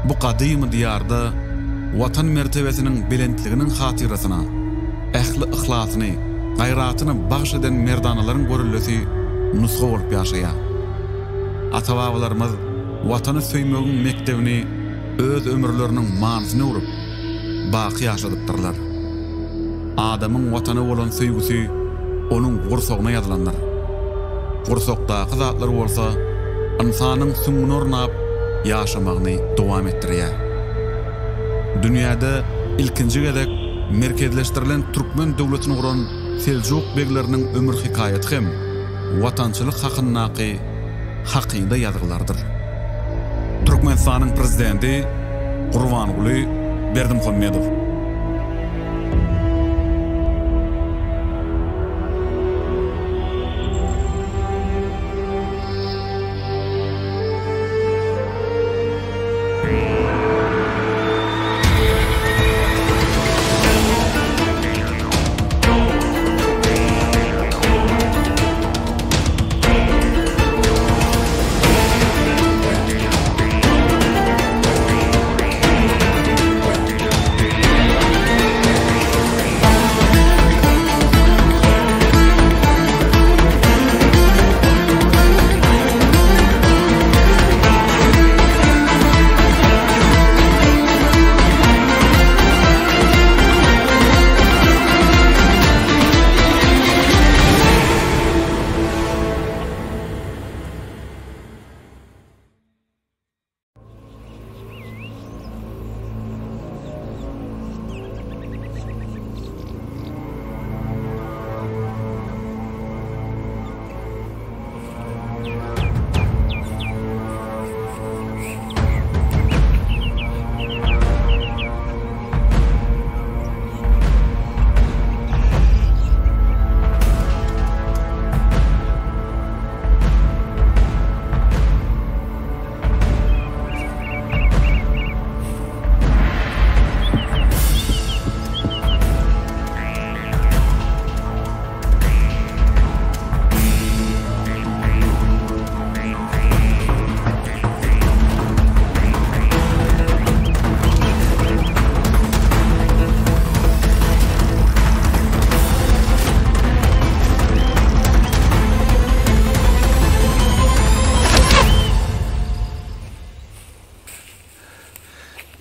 bu kadim diyarda watan mertebesinin belentliginin hatyrasyna, ähli ihlasını, gayratyny bagş eden merdanaların görüllesi nusga bolup ýaşaýar. Ata-babalarymyz watany söýmegiň mektebini öz ömürleriniň manysyna urup, baqy ýaşadypdyrlar. Adamyň watana bolan söýgüsi onuň gursogyna ýazylanlar. Gursokdaky zatlar bolsa, insanyň süňüne ornap ýaşamagyny dowam etdirýär. Dünýäde ilkinji gezek merkezleşdirilen Türkmen döwletini guran Seljuk begleriniň ömür hikayaty hem watançylyk hakyndaky hakyda ýazgylardyr. Türkmenistanyň prezidenti Gurbanguly Berdimuhammedow.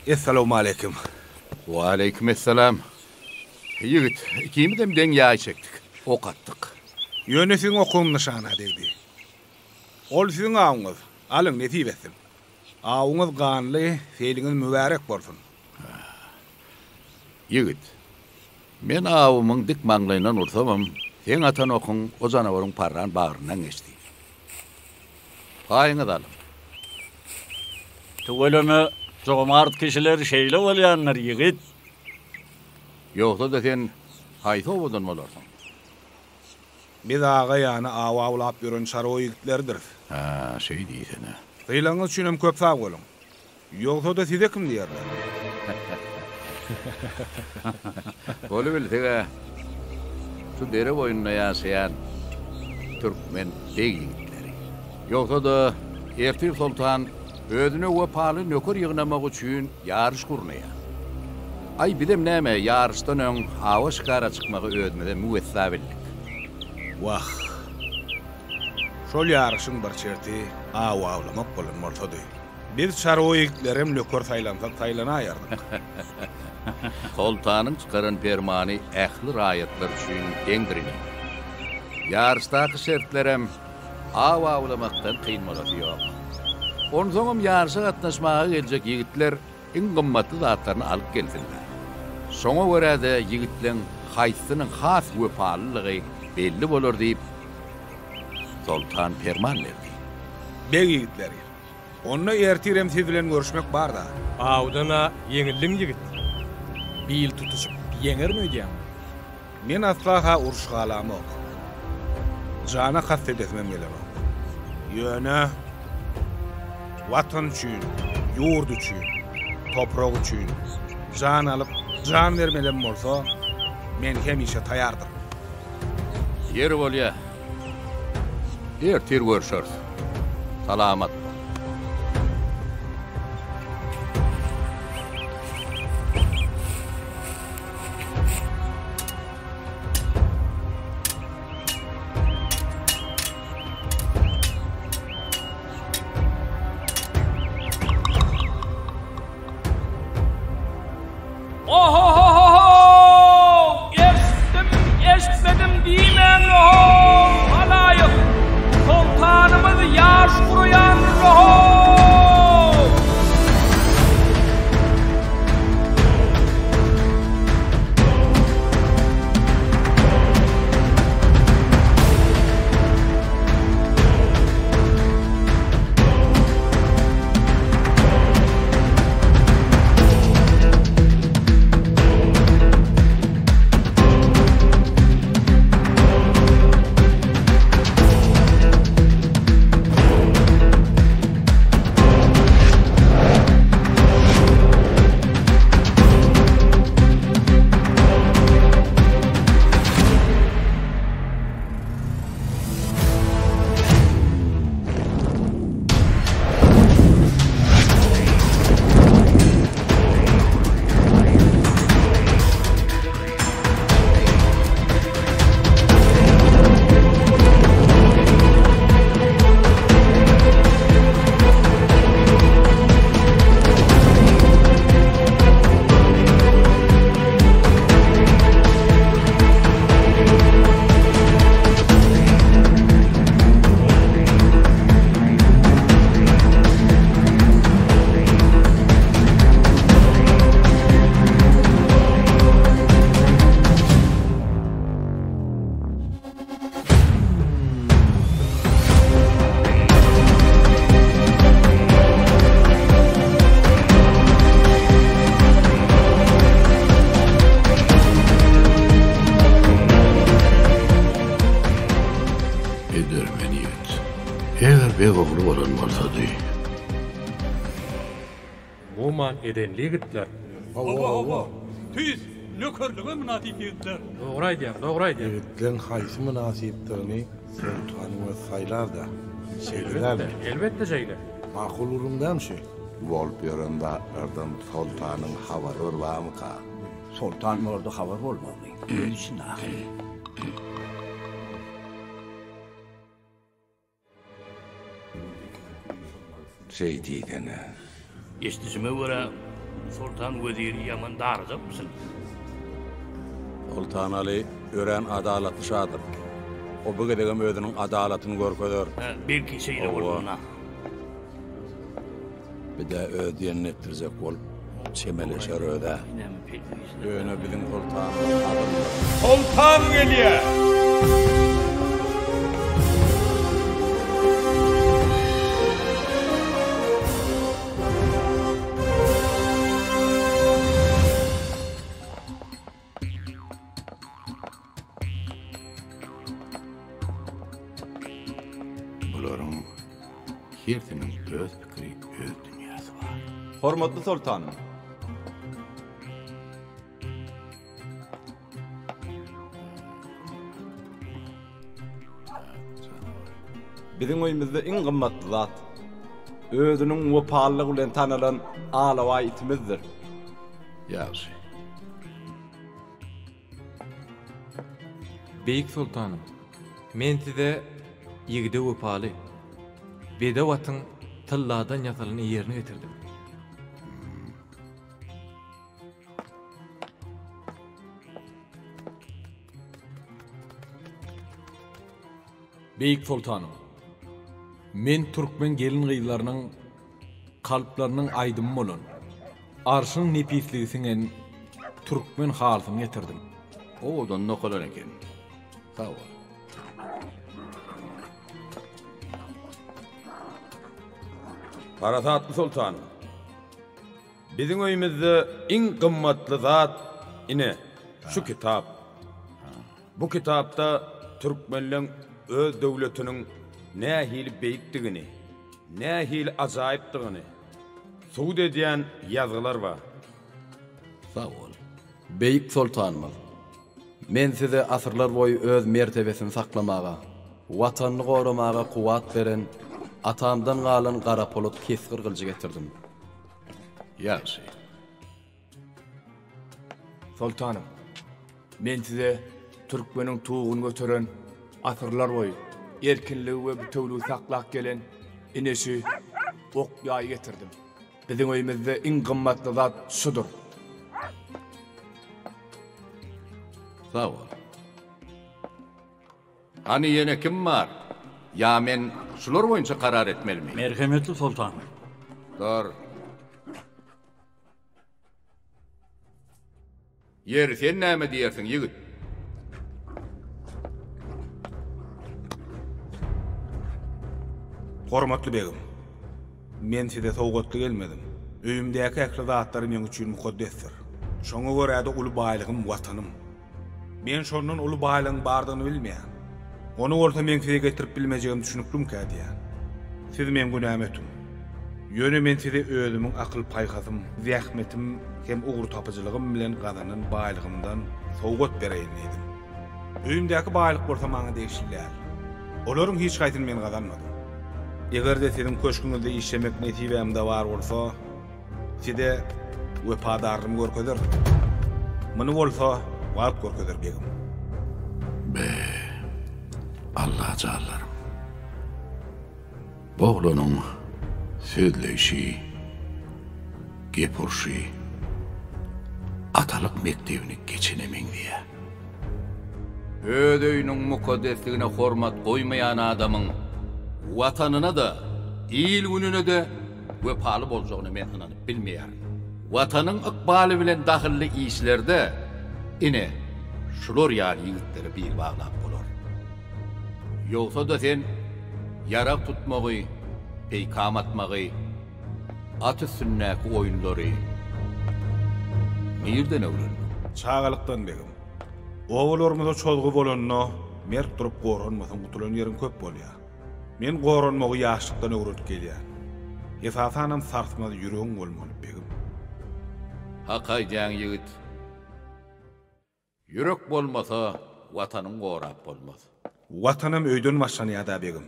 Esselamu aleyküm. Wa aleykümselam. Yigit, ikimizden den ýaý çekdik. Ok atdyk. Ýönesin okum nişana dedi. Ol sizin ağınız. Alın netip etsin. Ağınız ganly, feýliňiz mübarek bolsun. Yigit, men awymyň dik maňlaýyndan ursamam, sen atan okun o janawaryň parran bagyryndan geçdi. Haýyňyz alın. Tugulamy jomart kişiler şeýle bolýanlar yigit. Ýogsa da sen haýsy obadan bolarsyň. Biz ağa ýany awa ulap ýören şaroý ýigitlerdir. Ha, şey diýsen. Syýlaňyz üçin köp sag bolun. Ýogsa da size kim diýerler? Bolu bilsege, şu dere boýunda ýaşaýan Türkmen beýlikleri. Ýogsa da Ertir Sultan özüne we paly nöker ýygnamak üçin ýarış gurnaýar. Ay bidem näme ýarışdan öň hawa şykara çykmagy özüne müwessabillik. Wah. Şol ýarışyň bir çerti awa awlamak bolan mortady. Biz şaroý ýigitlerim nöker saýlansak saýlanaýardyk. Sultanyň çykaran fermany ähli raýatlar üçin deňdirini. Ýarışdaky şertlerem awa awlamakdan kynmagy ýok. Onsoňam ýarşa gatnaşmaga geljek ýigitler iň gymmatly zatlaryny alyp gelsinler. Şoňa görä de ýigitleň haýsynyň has wepalylygy belli bolar diýip Sultan ferman berdi. Beg ýigitleri. Onna ertirem siz bilen görüşmek bar da. Awdana ýeňildiň ýigit. Bil tutuşup ýeňermi diýem? Men aslaha uruşga alamok. Jana hasset etmem gelemok. Ýöne watan üçin, ýurt üçin, toprak üçin jan alyp jan bermelen bolsa, men hemişe taýardyr. Yer bolýa. Ertir görüşeriz. Salamat. Oman edenli gittiler. Allah. Tüz, lökörlüğe münasip yigitler. Doğru aýdýar. Ýigitleň haýsy münasipdigini Sultan we saylar da. Şeýleler. Elbette şeýle. Makul urumdanşy. Bolup ýörende erden sultanyň habary barmy ka? Sultan orada haber bolmagy. Ölüşün ahiri. Şey diýdene. Eşdisime göre Sultan Veziri yaman darıjak mısın? Sultan Ali ören adalatly şadyr. O bu gedegem özüniň adalatyny görkezler. Belki şeyle bolmagyna. Bir de öz diýen etdirzek bolup çemeleşer öde. Öne biziň sultan adamlar. Sultan gelýär. Bularyň hertiniň öz pikiri, öz dünýasy bar. Hormatly sultanım. Biziň oýumyzda iň gymmatly zat özüniň wepalylygy bilen tanalan Alawa itimizdir. Ýaşy. Beyik sultanım, men size ýigide wepaly, bedewatyň tylladan ýasalyny ýerine getirdim. Beyik sultanım, men Türkmen gelin gyýlarynyň kalplarynyň aýdymy bolan, arşyň nepisligisiňen Türkmen halsyny getirdim. Odan nokalar eken. Sağ ol. Paratatly sultan. Biziň öýümizde iň gymmatly zat ine şu kitap. Bu kitapda Türkmenliň öz döwletiniň nähili beýikdigini, nähili ajaýypdygyny suwd edýän ýazgylar bar. Sağ ol. Beyik sultanymyz. Men size asyrlar boyu öz mertebesini saklamaga, watanyny goramaga kuwat beren atamdan galan gara polut kesgir gyljy getirdim. Ýaşy. Sultanım, men size Türkmeniň tuğuny götüren asyrlar boyu erkinligi we bütünlügi saklap gelen inesi ok ýaý getirdim. Biziň öýümizde iň gymmatly zat şudur. Sağ ol. Hani yine kim var? Ya men şular boyunca karar etmeli miyim? Merhametli sultan. Doğru. Yer sen näme diýersiň ýigit? Hormatly begim. Men size sowgatly gelmedim. Öýümdäki äkli zatlary men üçin mukaddesdir. Şoňa görä de uly baýlygym watanym. Men şondan uly baýlygyň bardygyny bilmeýän. Onu orta men size getirip bilmejegim düşünüpdüm kädiýän. Siz men günämetim. Ýöne men size özümiň akyl paýhasym, zähmetim hem ugur tapyjylygym bilen gazanan baýlygymdan sowgat bereýin dedim. Öýümdäki baýlyk bolsa maňa degişilýär. Olaryň hiç gaýdyny men gazanmadym. Eger de senin köşküňizde işlemek netibämde bar bolsa, size wepadarlym görkezler. Muny bolsa, wagt görkezler begim. Allah canlarım. Boğlunun sözleşi, gepurşi, atalık mektebini geçinemen diye. Ödöýüniň mukaddesligine hormat goýmaýan adamyň watanına da, il gününe de wepaly boljagyny men ananyp bilmeýär. Watanyň ykbaly bilen dahilli işlerde ine şular ýaly ýigitleri bir baglap bolar. Ýogsa da sen yarak tutmagy, peýkam atmagy, aty sünnäki oýunlary nerden öwren? Çağalykdan begim. Owalarymyza çolgu bolanyna merk durup goranmasam gutulan ýerim köp bolýar. Men goranmagy ýaşlykdan öwredip gelýär. Esasanam sarsmazy ýüregiň bolmaly begim. Hakay diýen ýigit. Yürek bolmasa watanyň gorap bolmaz. Watanam öýden başlanýar begim.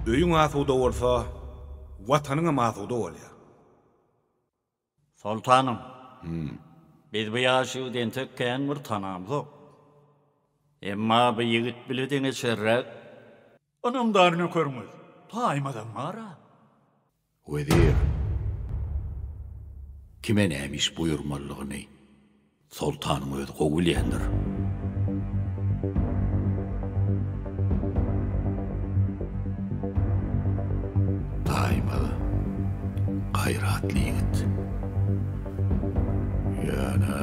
Öýüň asuda bolsa, watanyň asuda bolýar. Sultanım. Biz bu ýaşyden tökken bir tanamyz ok. Emma bu ýigit bilediňi şerrek onamdaryny körmez. Taýmadan mara. Vezir. Kime nämiş buyurmalygyny sultanyň özi gowulýandyr. Taýmaly, gaýratly ýigit. Ýa-na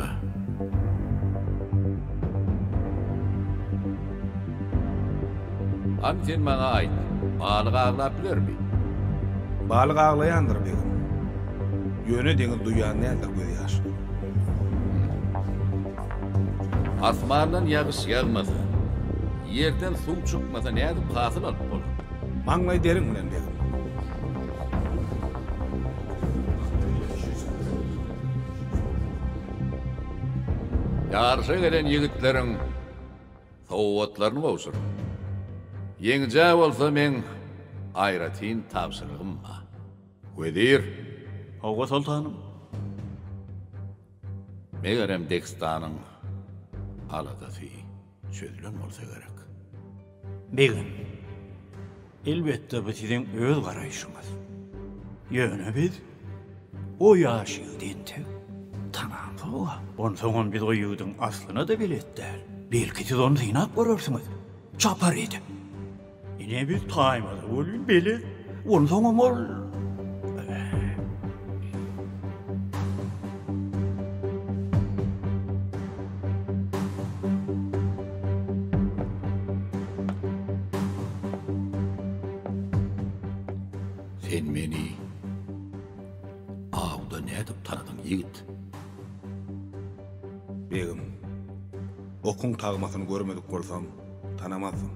Antin maňa aýt, balyk aglap bilermi? Balyk aglaýandyr begim. Ýöne deňiz duýan nädir göz ýaşy. Asmandan ýağış ýagmasa, ýerden suw çykmasa nädip hasyl alyp bolar? Maňlay deriň bilen begim. Ýarşa gelen ýigitleriň sowatlaryny bowsur. Ýeňje bolsa men aýratyn tapşyrygym bar. Vezir, Hawa sultanım. megerem Dekstanyň aladasy çözülen bolsa gerek. Begim. Elbette bu sizin öz garaýşyňyz. Ýöne biz o ýaşyden tek tanamyz. Onsoň biz o ýygydyň aslyny da biletdir. Belki siz onu synap görersiňiz. Çapar edi. Ine biz taýmada bolýan beli. Onsoň ol Sen meni awda nädip tanadyň ýigit? Begim. Okuň tagmasyny görmedik bolsam, tanamazsym.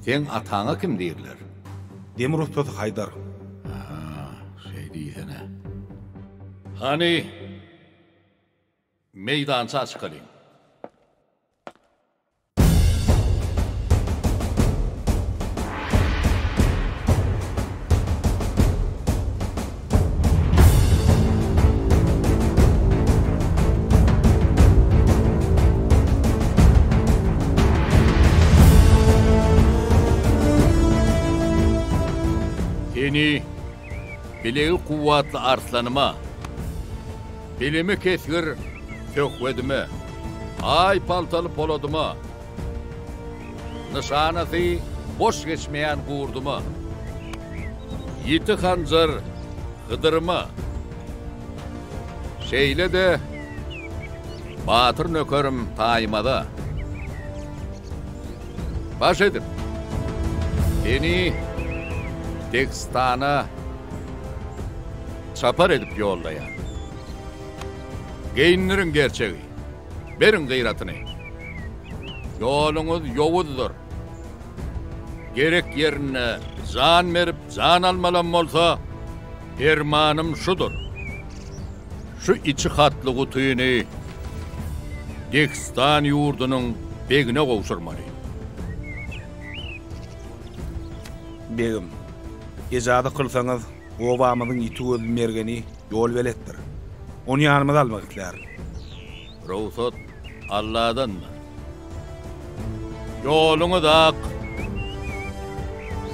Sen ataňa kim diýirler? Demir ustasy Haydar. Şey diýsene. Hani meydança açykalyň. Seni bilegi kuvvatlı arslanıma, bilimi kesgir sökvedime, ay paltalı poladıma, nişanası boş geçmeyen gurduma, yiti hanzır gıdırıma, şeyle de batır nökörüm taymada. Baş edin. Beni Dekstana çapar edip yollayan. Geyinlerin gerçeği. Berin gıyratını. Yolunuz yovuzdur. Gerek yerine can verip can almalan olsa ermanım şudur. Şu içi hatlı kutuyunu Dekstan yurdunun begine kavuşurmalı. Begim. Ejada kılsaňyz, obamyzyň iti gözü mergeni ýol beletdir. Onu ýanymyza almak isler. Ruhsat Allah'dan mı? Yoluňyz ak,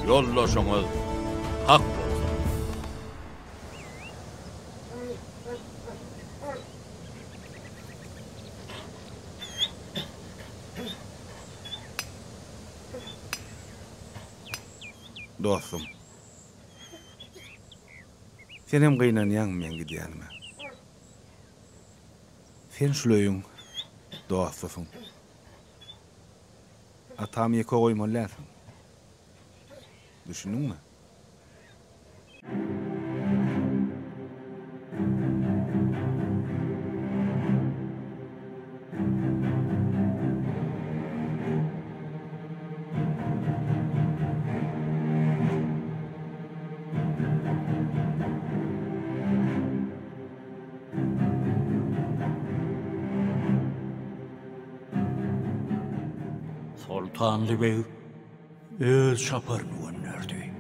yollaşyňyz hak bolsun. Dostum. Sen hem gynanýaň men gidýänme. Sen şuleýiň dostusyň. Atam ýeke goýmalysyň. Düşündiňmi? Sultanlı Bey öz çaparını gönderdi.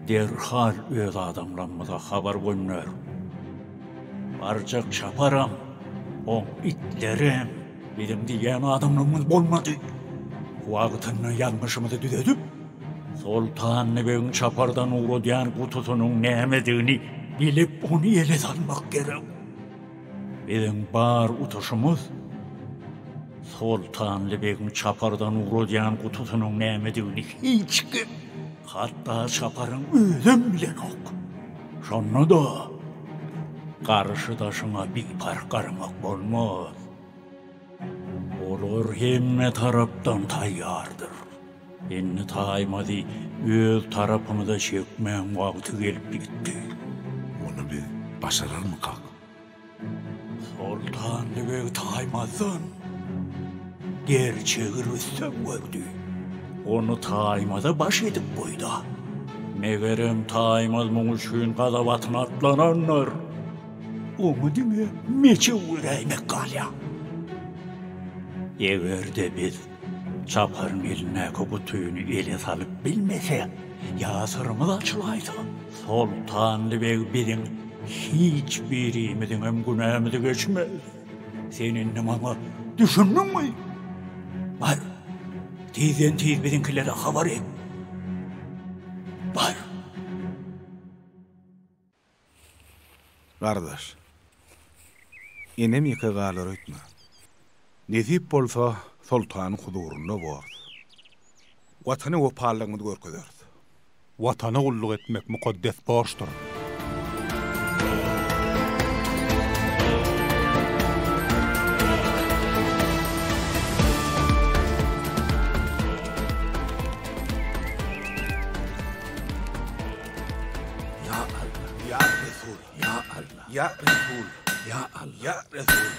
Derhal öz adamlanmada haber gönder. Barcak çaparam, on itlerim, bizim diyen adamlığımız olmadı. Vaqtını yanlışımızı düzedip, Sultanlı Bey'in çapardan uğrayan kutusunun nemediğini bilip onu ele salmak gerek. Bizim bar utuşumuz, Sultanlı Bey'in çapardan uğrayan kutusunun nemediğini hiç kim, hatta çaparın ölüm bile yok. Şonu da, karşıdaşına bir par karmak olmaz. Olur hemme taraftan tayyardır. Enni taymadı, öz tarafımıza çekmeyen vakti gelip gitti. Onu biz başarır mı kak? Sultanlı Bey taymazdan gerçeği Rüstem gördü. Onu taymada baş edip koydu. Meğerim taymaz mı üçün kadavatına atlananlar. Onu deme, meçe uğraymak kalya. Eğer de biz çaparın eline kukutuyunu ele salıp bilmese, yasırımız açılaydı. Sultanlı Bey bizim hiçbirimizin günahımızı geçmez. Senin bana düşündün mü? Var. Tizden tiz bizimkilere haber et. Var. Kardeş, enem yıka galar ötme. Nezip bolsa sultanın huzurunda var. Vatanı o parlağını görkezerdi. Vatana kulluk etmek mukaddes borçtur. Ya Resul, Ya Allah, Ya Resul,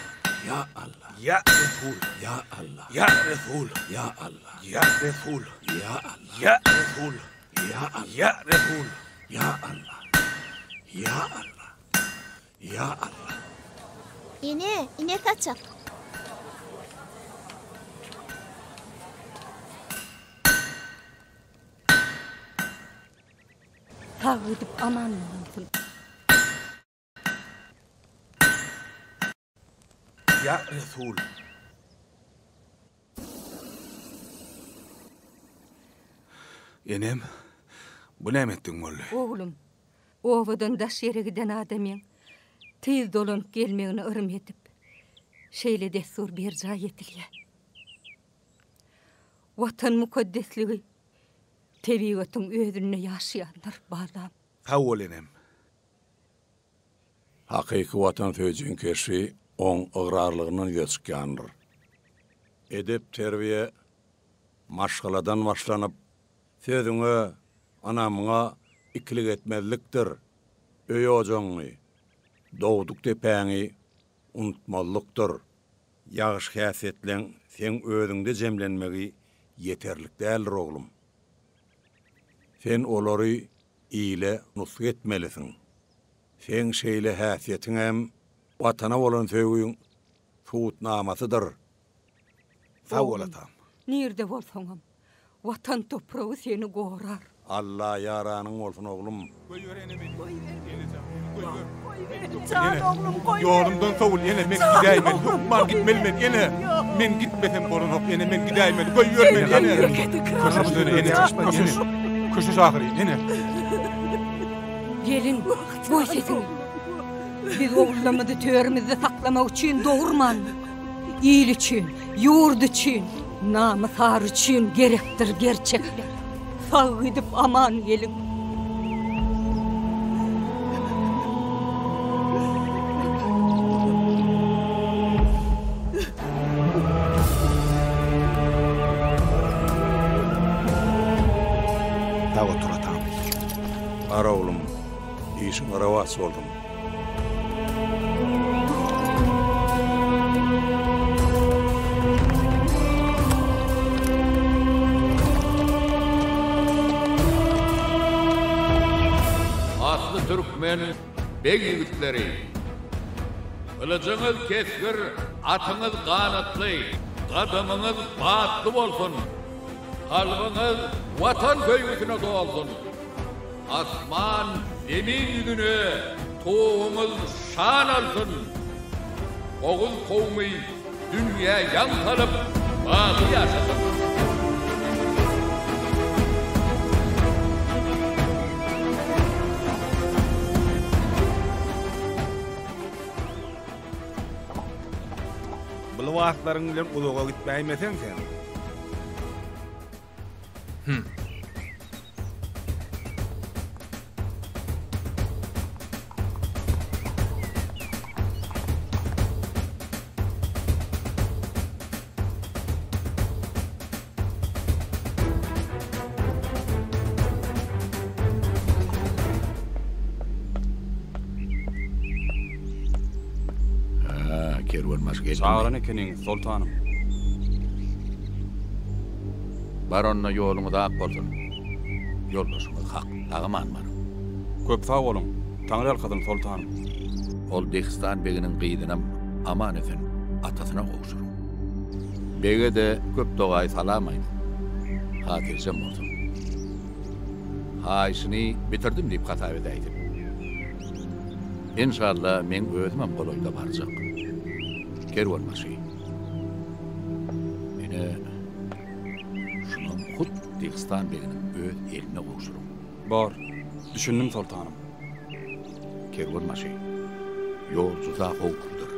Ya Allah, Ya Resul, Ya Allah, Ya Resul, Ya Allah, Ya Resul, Ya Allah, Ya Resul, Ya Allah, Ya Resul, Ya Allah, Ya Allah, Ya Allah. İne kaçak. Tağıdıp aman olsun. Ya Resul. Enem, bu ne ettin molle? Oğlum, ovadan daş yere giden adamın tez dolanıp gelmeğini ırım edip, şeyle destur bir cay etiliye. Vatan mukaddesliği, tebiatın özünne yaşayanlar bağlam. Ha ol enem. Hakiki vatan söýjüň keşi oň ıgrarlygynyň ýetişýändir. Edep terbiye maşgaladan başlanyp sözüňe, anamyňa ikilik etmezlikdir. Öýojaňy, dowduk tepäňi unutmalykdyr. Ýagyş häsiýetleň sen özüňde jemlenmegi yeterlik däldir oglum. Sen olary iyile nusuk etmelisin. Sen şeýle häsiýetiň hem watana bolan söýgüň suwutnamasydyr. Sag bol atam. Nirde bolsaňam, watan topragy seni gorar. Allah yaranyň bolsun oglum. Can oglum koy. Yolumdan sowul ene men gidäýmen. Man gitmelimen ene. Men gitmesem bolanok ene men gidäýmen. Goýýarmen ene. Köşüden ene. Köşüş ahyry ene. Gelin, boy sesini. Biz oğullarımızı töörümüzde saklamak için doğurman. İyil için, yurt için, namısar için gerektir gerçekler. Sağ gidip aman gelin. Dağa otur atam. Ara oglum, işin aravası oldum. Aslı Türkmen bey yigitleri. Kılıcınız keskir, atınız kanatlı, kadımınız batlı olsun. kalbiniz vatan göýüsine dolsun. Asman emin yüzüne toğumuz şan alsın. Oğul kovmi dünya yan kalıp bağlı yaşasın. Bu wagtlaryň bilen uluga gitmäýmesen sen. Kerwonmas geldi. Sağran ekenin sultanım. Baronna yoluňyz ak bolsun. Yoldaşyňyz hak, agamanmar. Köp sağ olun. Taňry alkadym sultanım. Ol Dehstan beginiň gyýdynam aman eden atasyna gowşur. Bege de köp dogaý salamaýdy. Hatirjem bolsun. Haýsyny bitirdim diýip hatap edäýdim. İnşallah men özüm goloýda barjak. Kerwonmasy. Mene şunu hut Dehstan beginiň öz eline gowşurum. Bar, düşündüm sultanım. Kerwonmasy. Yol tuzak howkurdur.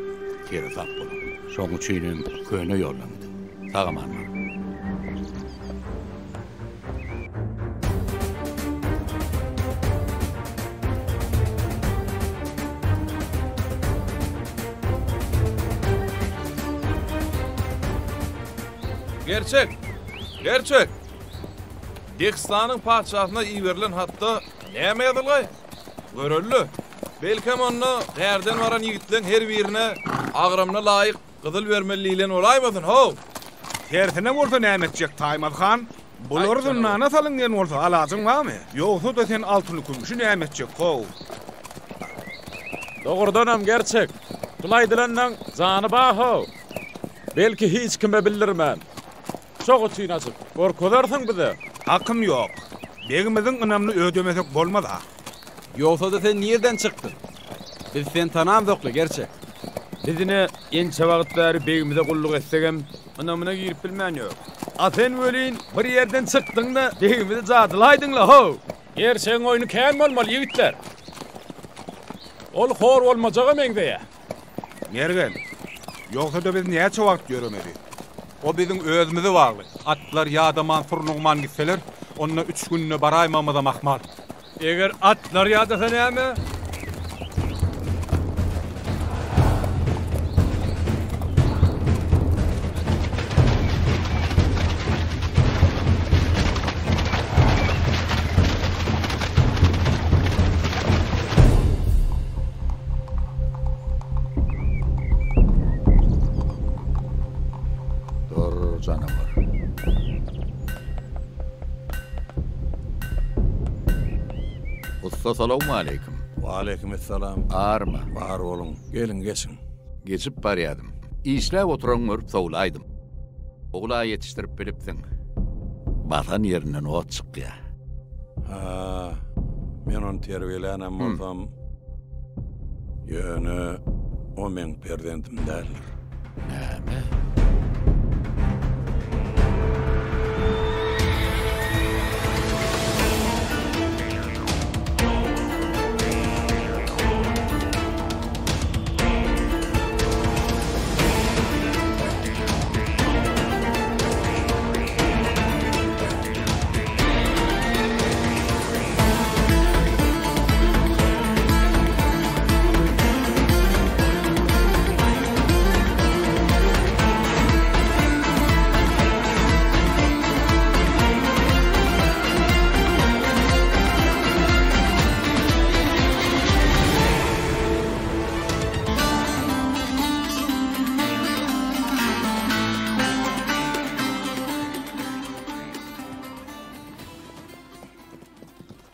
Terazak bolar. Şoň üçin köne ýollandy. Tagamanmar. Gerçek. Dehstanyň padşahyna iýerilen hatda näme ýazylgy? Görelli. Belkem onu gärden waran ýigitleň her birine agramna laýyk gyzyl bermelilen olaýmasyn, ho? Tersine bolsa näme etjek Taýmaz han? Bulardan nana salyngan bolsa alasyň barmy? Ýogsa da sen altyny kümüşi näme etjek, ho? Dogurdanam gerçek. Dulaydylandan zany baho. Belki hiç kime bildirmän. Şoň üçin açyp, gorkalarsyň bize. Hakym ýok. Begimiziň ynamly ödemesek bolmaz ha. Ýogsa da sen nerden çykdyn? Biz sen tanamdykly gerçek. Bizine ençe wagt bäri begimize gulluk etsegem, ynamyna girip bilmän ýok. A sen welin bir ýerden çykdyň da begimize jadylaýdyňla ho. Gerçeğin oyunu kän bolmaly ýigitler. Ol hor bolmajaga meňdeýä. Mergen. Ýogsa da biz näçe wagt göremedi? O bizim özümüzü varlı. Atlar ýa-da Mansurnuňman gitseler, onunla 3 günne baraýmamyza mahmal. Eger atlar ýa-da näme? Canavar. Usta salamu aleyküm. Wa aleykümselam. Arma. Bar bolun. Gelin geçin. Geçip barýadym. İşläp oturan görüp sowlaýdym. Ogla ýetişdirip bilipdiň. Batan ýerinden ot çykýa. Ha. Men onu terbiýelenem bolsam. Ýöne o men perdentim dälir. Näme?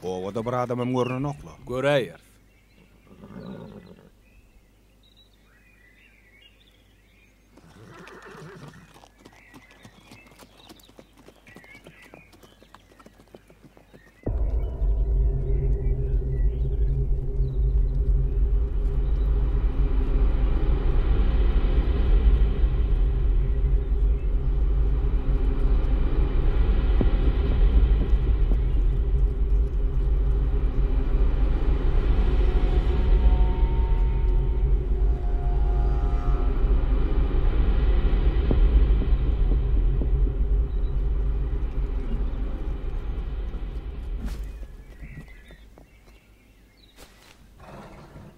Owada bir adamym görnenokla. Göreýär.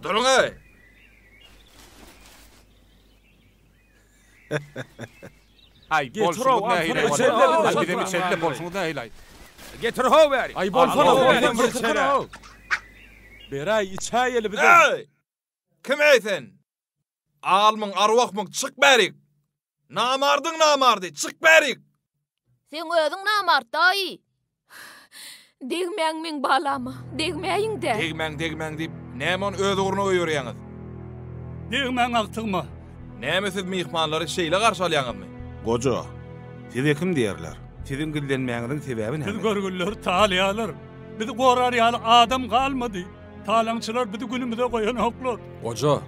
Durun ey. Ay, bolsunuz ne hilay. Ay, bizim içeride bolsunuz ne hilay. Getir ho beri. Ay, bolsunuz. Beray, içayeli bize. Ey! Kim eysen? Ağalmın, arvaqmın, çık berik. Namardı, çık berik. Sen özüň namart daý. Degmeň men balamy, degmeýiň de. Degmeň dip, nämen öz uğruna öýürýäňiz? Degmeň agtygma. Näme siz mihmanlary şeýle garşy alýaňyzmy? Gojo, size kim diýerler? Sizin gillenmeňiziň sebebi näme? Biz görgünler talyalar. Biz gorar ýaly adam galmady. Talaňçylar bizi günümüze goýan hoklar. Gojo,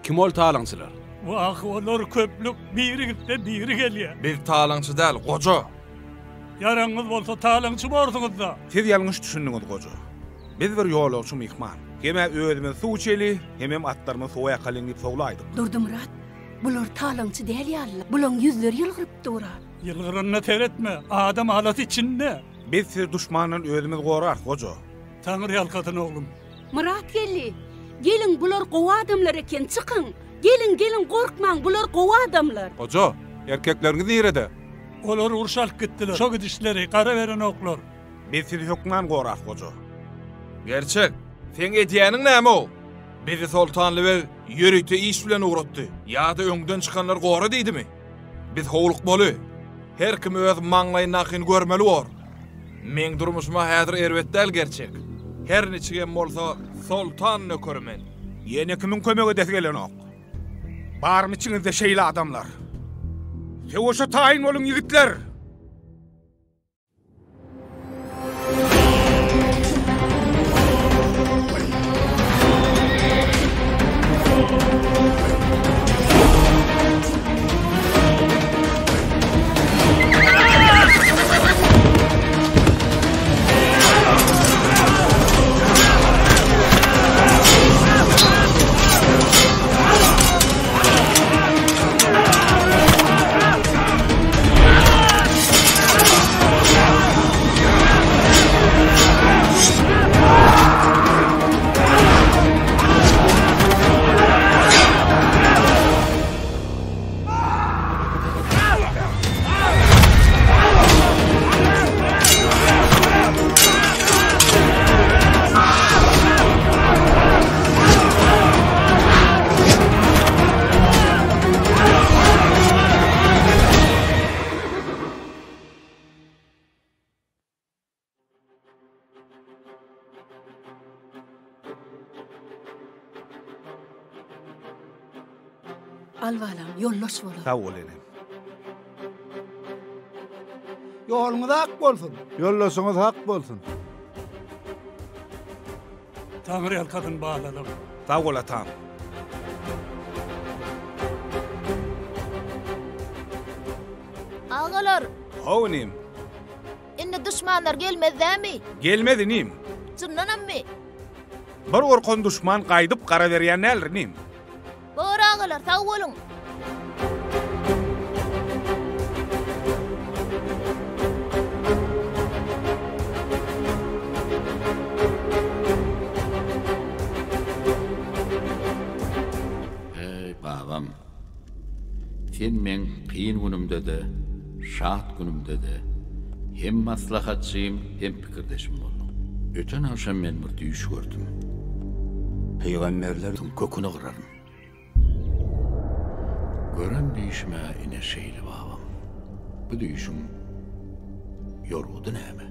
kim ol talaňçylar? Wah, olar köplük biri gitdi, biri gelýär. Biz talaňçy däl, gojo. Yaraňyz bolsa talaňçy bolsuňuz da. Siz ýalňyş düşündiňiz gojo. Biz bir ýolagçy mihman. Heme özüme suw içeli, hemem atlarymy sowa ýakalyňyp sowlaýdyk. Durdy Murat. Bular talaňçy däl ýaly. Bulaň ýüzleri ýylgyryp durar. Ýylgyryny teretme, adam halat içinde. Biz siz düşmanyň özümiz gorar gojo. Taňry ýalkatyn oglum. Murat gelli. Gelin bular gowa adamlar eken, çykyn. Gelin korkmaň, bular gowa adamlar. Gojo, erkekleriniz ýerede. Olar urşalyp gitdiler. Şo gidişleri gara beren oklar. Biz sizi hökman gorar gojo. Gerçek. Sen edýäniň näme o? Bizi Sultanly we ýürükde iş bilen uğratdy. Ýa-da öňden çykanlar gora diýdimi? Biz howluk boly. Her kim öz maňlaýyny görmeli bor. Men durmuşma häzir erwetdäl gerçek. Her neçe bolsa Sultan nökörmen. Ýene kimin kömegi edesi gelen ok. Barmy içiňizde şeýle adamlar. Şeýoşa taýin bolun ýigitler. Alvalam, yollaş bolar. Sağ ol enem. Yoluňyz hak bolsun. Yollaşyňyz hak bolsun. Taňry ýalkatyn baglanam. Sağ ol atam. Ağalar, Hownim. indi düşmanlar gelmezmi? Gelmedi nim. Çyndanammy? Bir gorkun düşman gaýdyp gara berýän nälir nim? Bor ağalar, sağ bolun. Hey babam. Sen men kıyın günümde de, şahat günümde de hem maslahatçıyım hem pikirdeşim boldum. Öten akşam ben bir düýüş gördüm. Peygamberlerin köküne kırarım. Gören düýüşme ine şeýle babam. Bu düýüşüm yoruldu näme?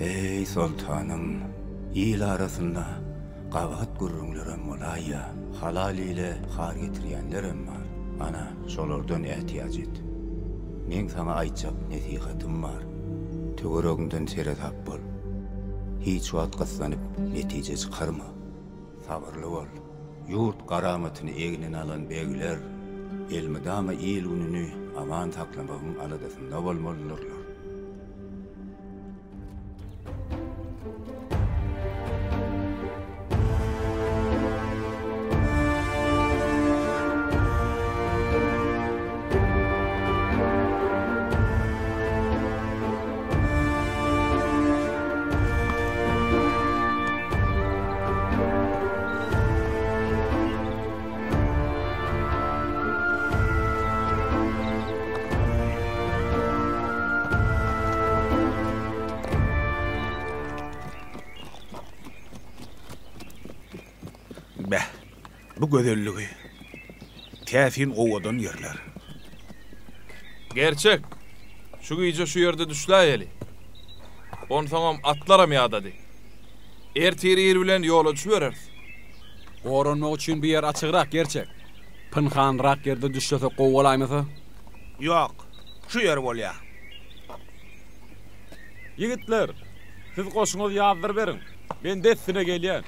Ey sultanım, ýyl arasında gabat gurrunlarım bolaya, halal ile har getirýänlerim var. Ana, şolardan ähtiýaç et. Men sana aýtjak nesihatim var. Töweregiňden sere tap bol. Hiç wagt gaslanyp netije çykarma. Sabırly bol. Yurt garamatyny egine alan begiler, elmidama ýyl gününi aman taklamagyň aladasynda bolmalylar. Be, bu gözelliği. Täsin owadan yerler. Gerçek. Şu güýje şu ýerde düşläýeli. Onsoňam atlaram ýa-da. Erteri bilen ýola düşýärer. Oranmak üçin bir yer açygyrak gerçek. Pynhanrak ýerde düşse gowalaýmasa? Ýok, şu ýer bolýar. Yigitler, siz goşuňyzy ýazdyr berin. Men dessine gelýän.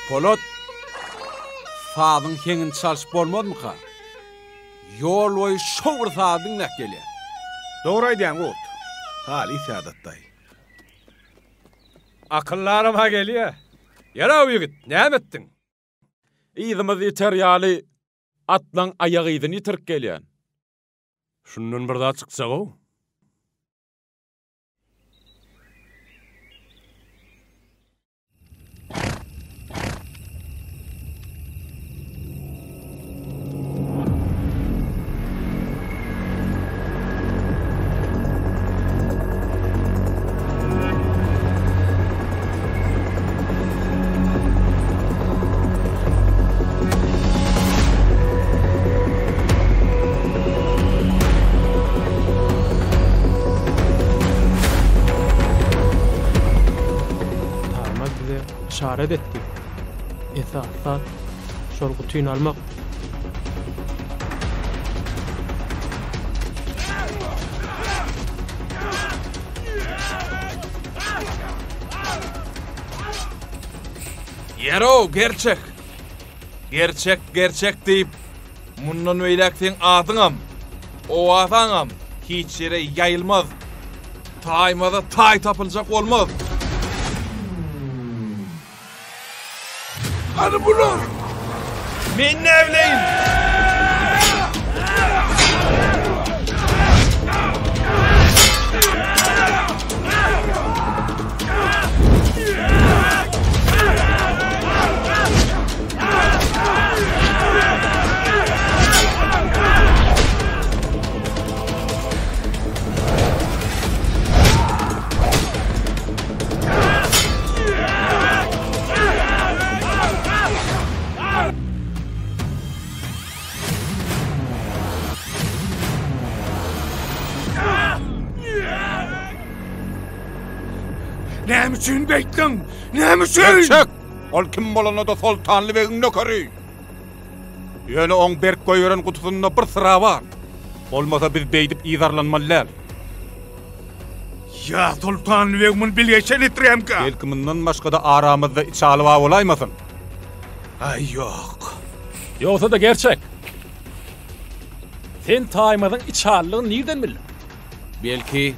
Polat, sadyň heňin çalyşyp bolmadymyka? Ýol boýy şowur sadyň näk gelýär. Dogry aýdýan got. Hali sadatday. Akyllarıma gelýär. Ýara ýigit, näme etdiň? Ýygymy ýeter ýaly atlaň aýagyny ýitirip gelýän. Şundan bir daha çyksak-o? işaret etdi. Esasat şol gutyny almak. Yero, gerçek. Gerçek deyip mundan öýläk sen adyňam. O adaňam hiç ýere ýaýylmaz. Taýmada taý tapyljak bolmaz. Hadi bular! Men näwleýin? Näme üçin beýtdiň? Näme üçin? Gerçek! Ol kim bolana da sultanly begin nökeri. Ýöne oň berk goýuran gutusunda bir sıra bar. Olmasa biz beýdip ýyzarlanmalylar. Ya sultanly begimin bilgeçen etdiremka. Belki mundan başga da aramyzda içalyp bolaýmasyn. Ay ýok. Ýogsa da gerçek. Sen taýmadyň içalygyny nirden bildin? Belki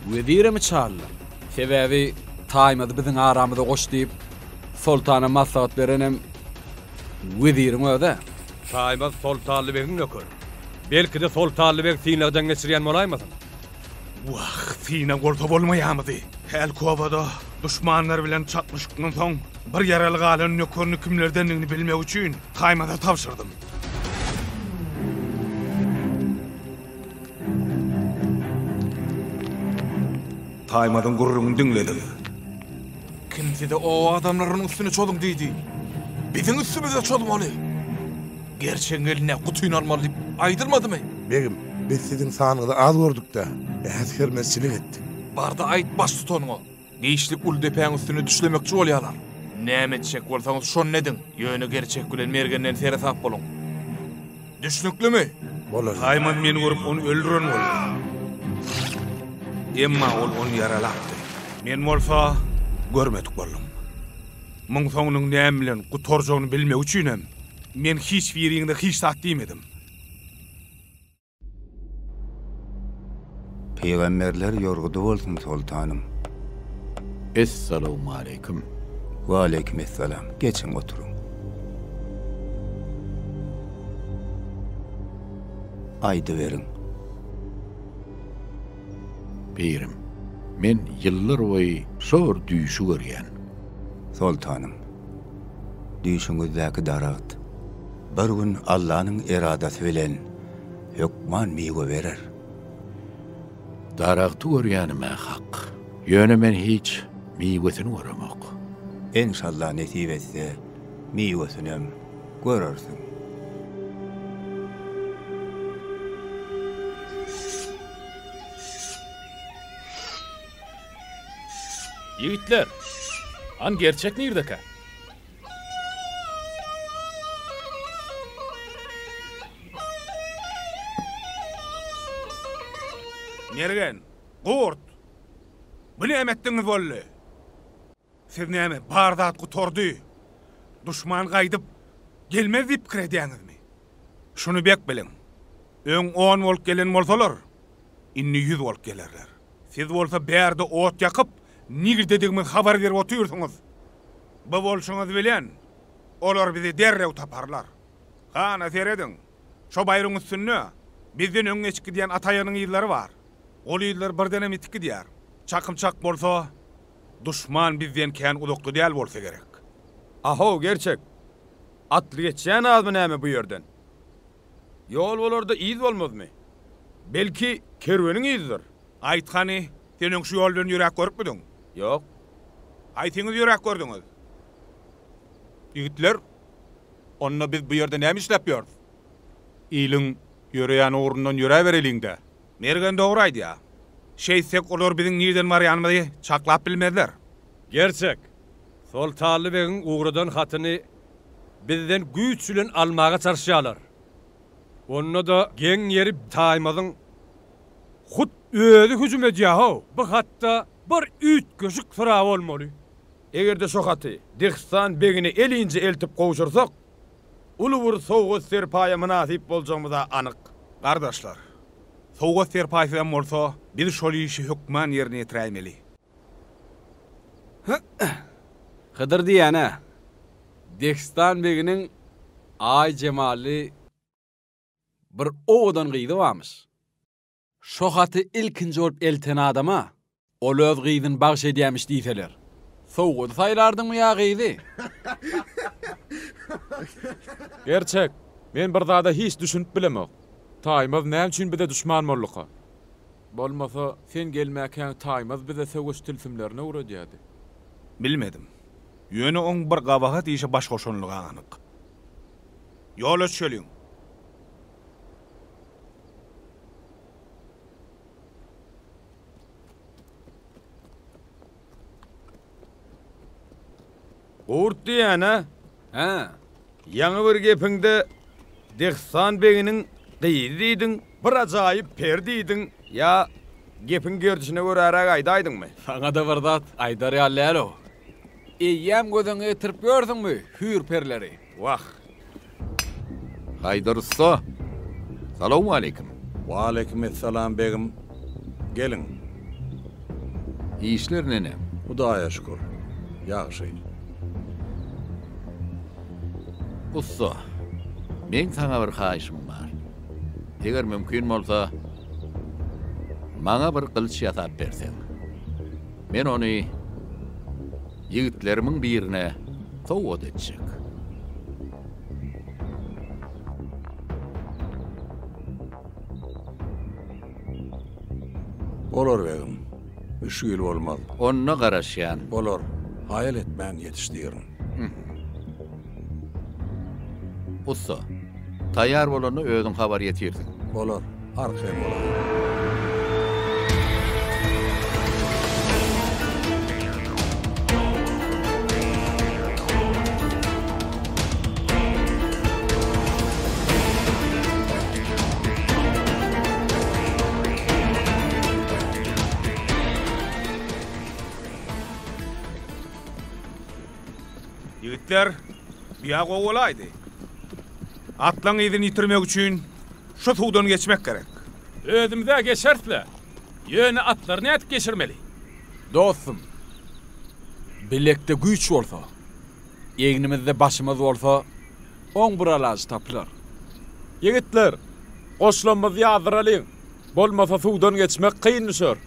wedirem içaly. Sebäbi taýmady biziň aramyzda goş diýip sultana maslahat berenem wedirem öde. Taýmaz sultanly begin nöker. Belki de sultanly beg sinagdan geçirýän bolaýmasyn. Wah, sine gorda bolmaýamydy. Hel kowada düşmanlar bilen çatmışykdan soň bir yaraly galan nökerni kimlerdenligini bilmek üçin taýmada tapşyrdym. Taýmadyň gurrugyny diňledim. Kimse de o adamlaryň üstüne çoluň diýdi. Biziň üstümize çolmaly. Gerçek eline gutyny almaly diýip aýdylmadymy? Begim, biz sizin sanyňyzda az gördük-de, häzirmezçilik etdik. Barda aýt baş tutanyňa. Geýişlik uldepäň üstüne düşlemekçi bolýarlar. Näme etjek bolsaňyz şonu edin. Ýöne gerçek bilen mergenden sere sap boluň. Düşnüklümi? Bolar. Taýman meni görüp onu öldüren boldy. Emma ol onu yaralapdy. Men bolsa görmedik boldum. Muň soňunyň näme bilen gutorjagyny bilmek üçinem men hiç bir ýerinde hiç sat diýmedim. Peygamberler yorgudy bolsun sultanım. Esselamu aleyküm. Ve aleykümesselam. Geçin oturun. aydı verin. Birim, men yıllar boyu sor düýşü görýän. Sultanım, düýşüňizdäki daragat bir gün Allah'ın iradesi bilen hükman miýe berer. Daragty görýänime hak. Ýöne men hiç miýesini göremek. İnşallah nesip etse miýesini görersin. Yiğitler, an gerçek nirdeka? Mergen, Gurt. Bu ne emettiňiz bolly? Siz näme bardat gutordy? Duşman gaýdyp gelmez dip kirediňizmi? Şunu bek bilen. Öň 10 volt gelen bolsalar, inni 100 volt gelerler. Siz bolsa bärde ot ýakyp, nigir dediğimiz haber verip oturursunuz. Bu bolşuňyz bilen, olar bizi derrew taparlar. Hana seredin, şo baýryň üstünde bizden öňe çykýan ataýanyň ýyllary bar. Ol ýyllar birdenem itki diýär. Çakımçak bolsa, duşman bizden kän uzakda däl bolsa gerek. Aho, gerçek. Atly geçen azmy näme bu ýerden? Ýol bolarda iýiz bolmazmy? Belki kerweniň iýizdir. Aýtgany, senin şu ýoldan ýürek görüpmidiň? Ýok. Aýtyňyz ýürek gördüňiz. Ýigitler, onna biz bu ýerde näme işläp ýörüz? Ýylyň ýöreýän orundan ýöre bereliňde. Mergen dogry aýdýa. Şeýsek olar biziň nirden barýanymyzy çaklap bilmezler. Gerçek. Sultanly begiň ugradan hatyny bizden güýç bilen almaga çarşýarlar. Onda da geň ýeri taýmadyň hut özü hüjüm edýär. Bu hatda bir üç köşük sıra bolmaly. Egerde şo haty Dihsan begini elince eltip gowşursak, ulubur sowga serpaýa münasip boljagymy anyk. Gardaşlar, sowga serpaýa bolsa, biz şol işi hükman ýerine ýetiräýmeli. Hydyr diýene, Dihsan beginiň ay jemali bir owadan gyýdy barmyş. Şo haty ilkinji bolup elten adama ol öz gyýdyn bagş edýämiş diýseler. Sowga saýlardyňmy ýa gyýdy? Gerçek, men bir zada hiç düşünüp bilemok. Taýmaz näme üçin bize düşman bolluky? Bolmasa sen gelmäken taýmaz bize söwüş tilsimlerine uradýady. Bilmedim. Ýöne oň bir gabahat işe baş goşanlygy anyk. Ýola çöliň. Urt diýene, ýaňy bir gepiňde Dihsan beginiň gyýdydyň, bir ajaýyp perdiýdiň, ýa gepiň gördüşine görä aýdaýdyňmy? Saňa da bir zat aýdar ýalyalo. Eýýäm gözüňe getirip gördüňmi hür perleri? Wah. Haydar usta. Salamu aleykum. Wa aleykumussalam begim. Gelin. İşler nene? Hudaýa şükür. Ýagşy. Usta, men sana bir haýyşym bar. Eger mümkin bolsa, maňa bir kılıç ýasap berseň. Men ony ýigitlerimiň birine sowgat etjek. Bolar begim. Müşkil bolmaz. Onna garaşýan. Bolar. Haýal etmän ýetişdirin. Usta, taýýar bolany özüň habar ýetirdiň. Bolar. Arkam bolar. Ýigitler, biýag owalaydy. Atlaň ýygyny ýitirmek üçin şu suwdan geçmek gerek. Özümizde geçersle. Ýöne atlaryny atyp geçirmeli. Dostum, bilekde güýç bolsa, egnimizde başymyz bolsa, oň bir alaj tapylar. Ýigitler, Qoşlanmaz ýazyralyň. Bolmasa suwdan geçmek kyn düşer.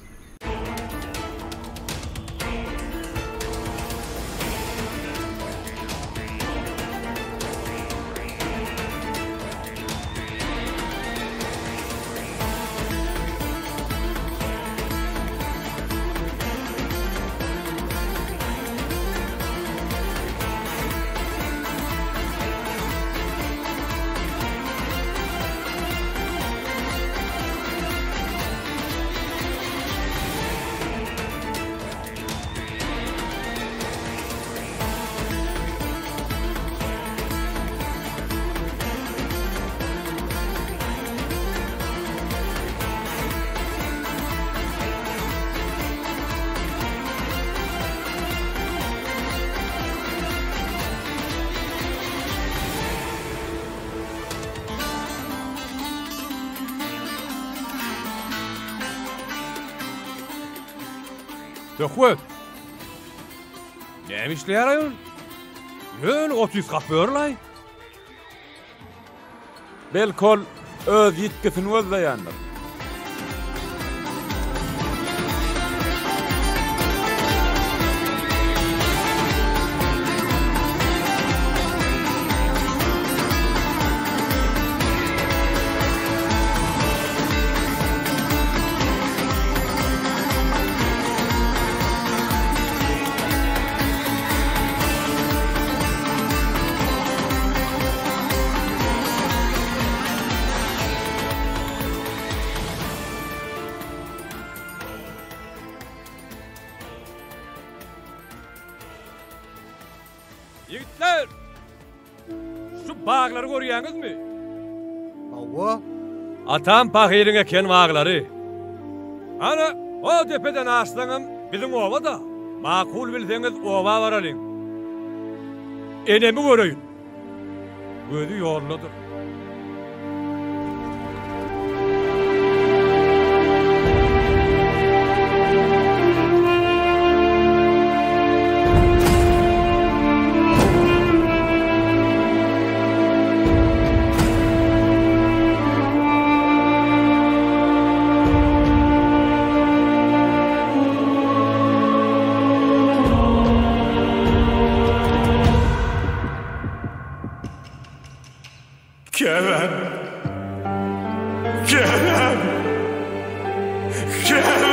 Dökwe. Näme işleýär aýol? Ýöne 30 gapyrlay. Belkol öz ýitgisini özleýändir. Yigitler! Şu bağları görýäňizmi? Awa. Atam pahyryň eken bağları. Ana o tepeden aşlaňam bizim owa da. Makul bilseňiz owa baralyň. Enemi göreýin. Gözü ýorladyr. Kerem! Kerem! Kerem!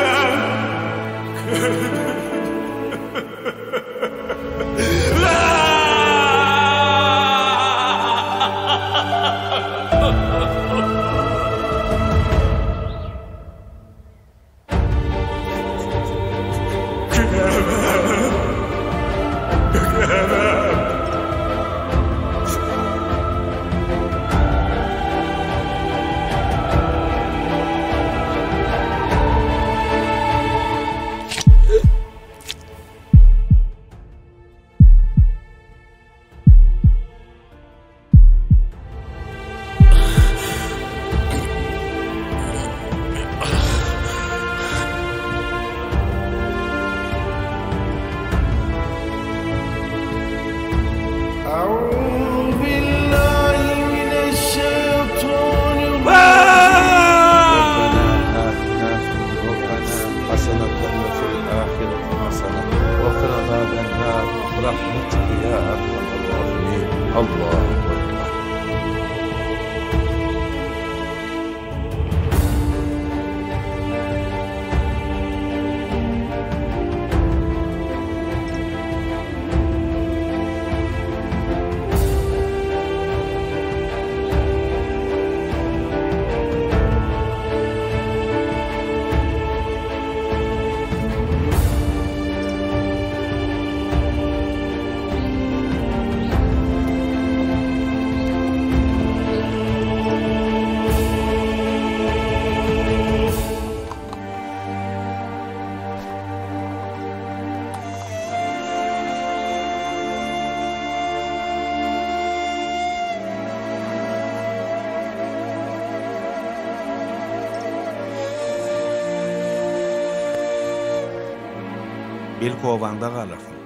Belkovanda galarsyň.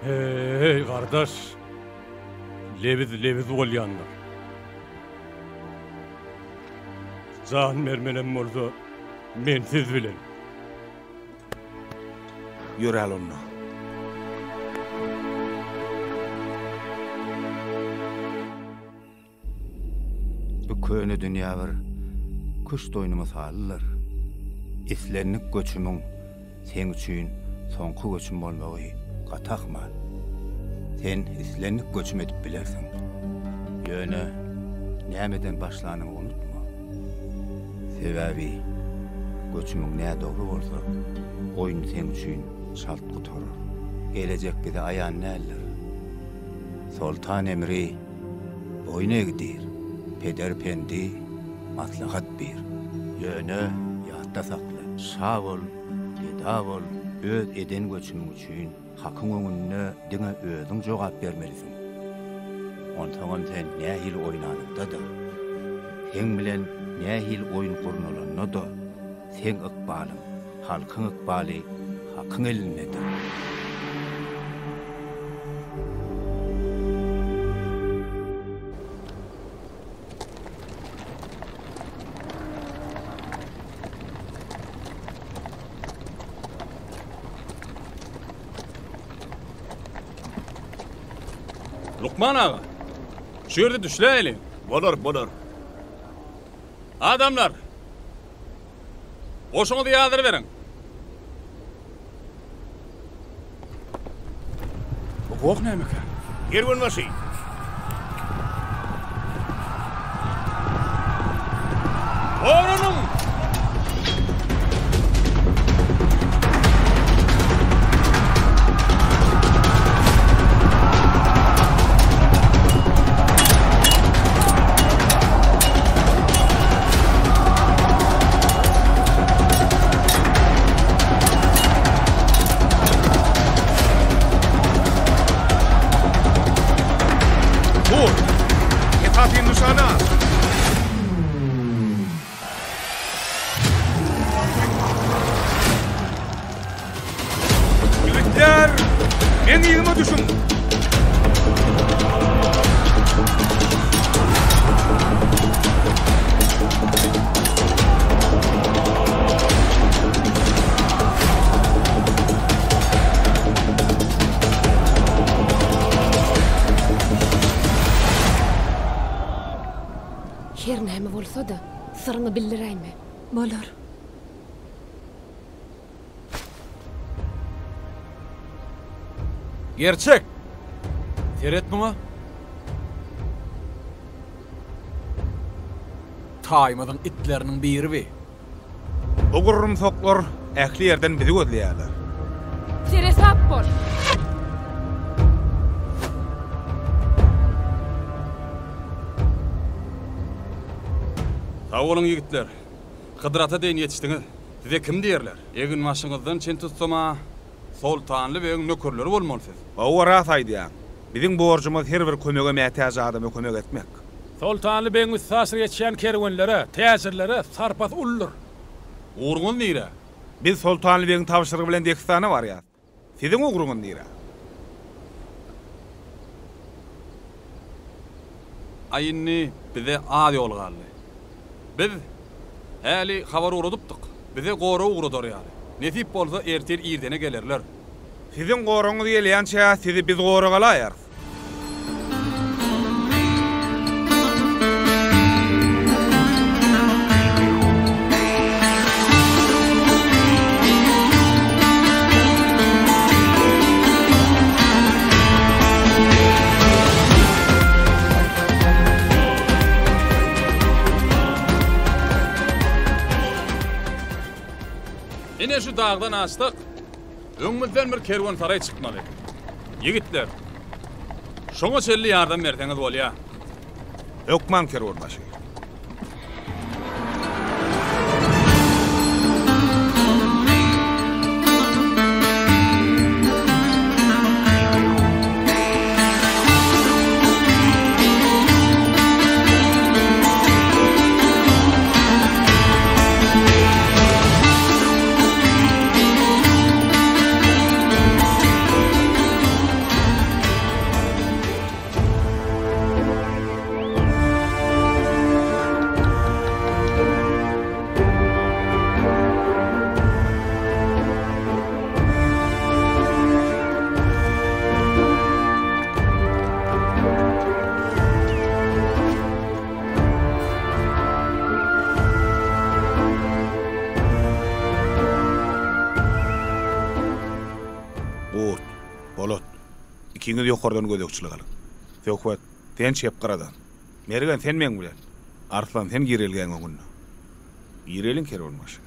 Hey kardeş. Leviz bolýanlar. Zan vermenem bolsa men siz bilen. Yürel onunla. Bu köne dünya bir kuş doynumu sağlılar. İslenlik göçümün sen üçün sonku göçüm bolmagy gatakma. Sen islenlik göçüm edip bilersin. Yöne nämeden başlanýany unutma. Sebebi göçümün ne doğru bolsa oyun sen üçün şalt guturur. Gelecek bize ayan näller. Sultan emri boyuna gidir. Pederpendi maslahat bir. Yöne yahta sakla. Sağ ol, eda ol. Öz eden göçümün üçün hakkın önüne dine özün cevap vermelisin. Ondan sen ne hil oynanıda da, sen bilen ne hil oyun kurnulanına da, sen ıkbalın, halkın ıkbali, hakkın elindedir. Lukman ağa, şu yerde düşleyelim. Bolur. Adamlar, boşunu diye adır verin. Bu kok ne emek? Kervan başı. Oğrunun! En yığıma düşün. Her näme bolsa da sırrını bildireymi? Bolar. Gerçek. Teret buna. Taymadın itlerinin biri bi. O gurrum soklar ähli yerden bizi gözleýärler. Teresap bol. Sağ olun yigitler. Kıdırata deyin yetiştiniz. Size kim diyerler? Egin maşyňyzdan çen tutsama, sultanly we nökerleri bolmalsyz. O ras aýdýan. Biziň borjumyz her bir kömege mätäj adamy kömek etmek. Sultanly beň üssasy geçýän kerwenlere, täsirlere sarpas ullur. Uğrunuz nire? Biz sultanly beň tabşyrygy bilen Dekistana var ya. Siziň uğrunuz nire? Aýynny bize ady bolgaly. Biz häli habar urudypdyk. Bize gora uğradar ýaly. Nesip bolsa ertel irdene gelerler. Siziň goraňyz gelýänçe sizi biz gora galaýar. Ine şu dağdan açtık. Öňümizden bir kerwan saray çıkmaly. Yigitler, şoňa çelli ýardam berseňiz bolýar. Ökman kerwan başı. ikiniz ýokardan gödekçilik alyň. Söhbet sen çep garadan. Mergen sen meň bilen. Arslan sen girelgen oňunna. Girelin kere bolmaş.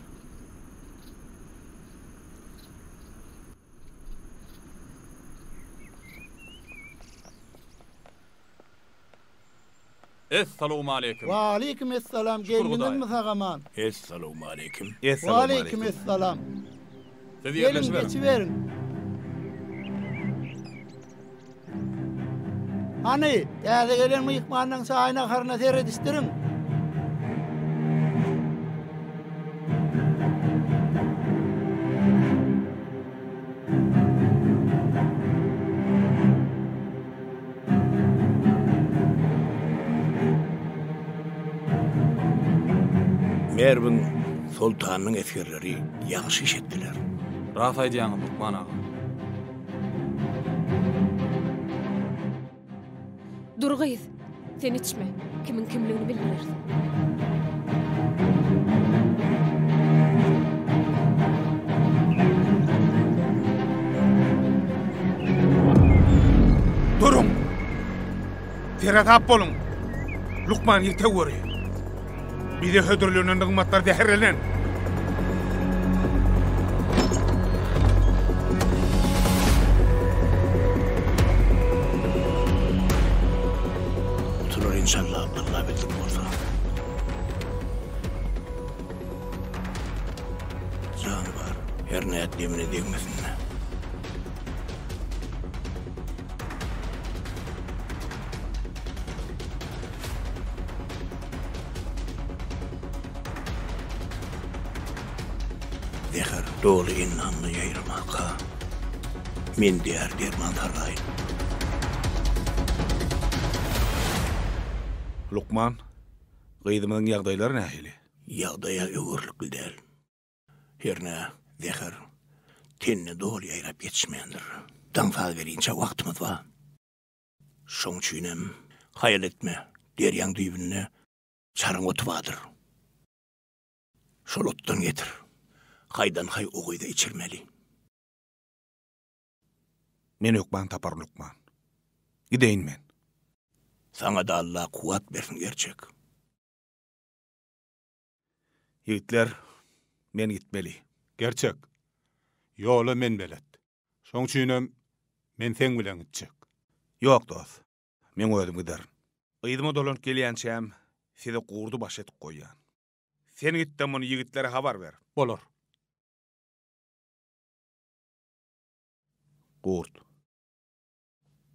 Esselamu aleyküm. Wa aleyküm esselam. Gelmedin mi sagaman? Esselamu aleyküm. Wa aleyküm esselam. Gelin geçiverin. Hani, täze gelen mıyıkmandan saýyna karına seret istirin. Merbin sultanın eskerleri yaxşı işetdiler. Rahat aýdýaňyz Lukman ağa. Durgyz, sen içme. Kimin kimligini bildirersin. Durun! Teratap bolun! Lukman ýete görýär. Bize hödürlüğünün dıgmatlar zehirlenen. Oturur inşallah Allah bildik orada. Canı var. Her ne ettiğimini değmesinler. Dehar doğru innanlı yayırmaka. Min diğer derman tarlayın. Lukman, gıydımın yağdayları nehili? Yağdaya öğürlüklü değil. Herne, dehar, tenni doğru yayırap yetişmeyendir. Danfa verince vaktimiz var. Şoň çüýnem, hayal etme, deryan düýbünne çarın otuvadır. Şol otdan getir. Haydan hay oğuyda içirmeli. Men Lukman tapar Lukman. Gideyin men. Sana da Allah kuvat versin gerçek. Yiğitler, men gitmeli. Gerçek. Yola men belet. Şoň çüýnem men sen bilen gitjek. Yok dost. Men öýdüm giderin. Gıydıma dolanyp gelýänçem size gurdu baş etip koýýan. Sen gitden muny yigitlere habar ver. Bolar. Gurt.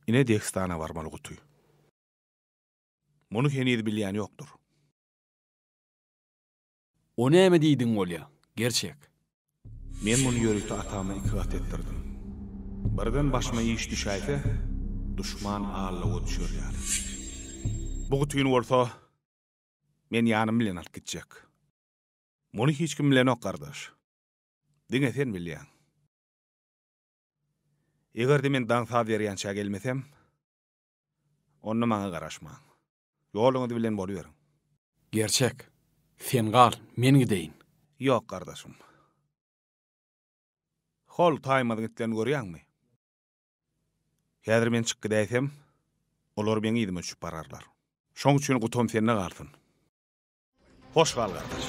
Ine Dekstana varmaly gutuy. Muny henüz bilýän ýokdur. O näme diýdiň bolýa? Gerçek. Men muny ýörekde atama ikigat etdirdim. Birden başyma iş düşäýse, düşman ağırlığı düşürýär. Bu gutuýny bolsa, men ýanym bilen alyp gitjek. Muny hiç kim bilen ok gardaş. Diňe sen bilýän. Egerde men dansa berýänçä gelmesem, onu maňa garaşmaň. Ýoluňyzy bilen bolýar. Gerçek. Sen gal, men gideyin. Yok kardeşim. Hol taymadyň itlerini görýärmi? Häzir men çykyp gideýsem, olar meni ýydyma düşüp bararlar. Şoň üçin gutum sende galsyn. Hoş gal kardeş.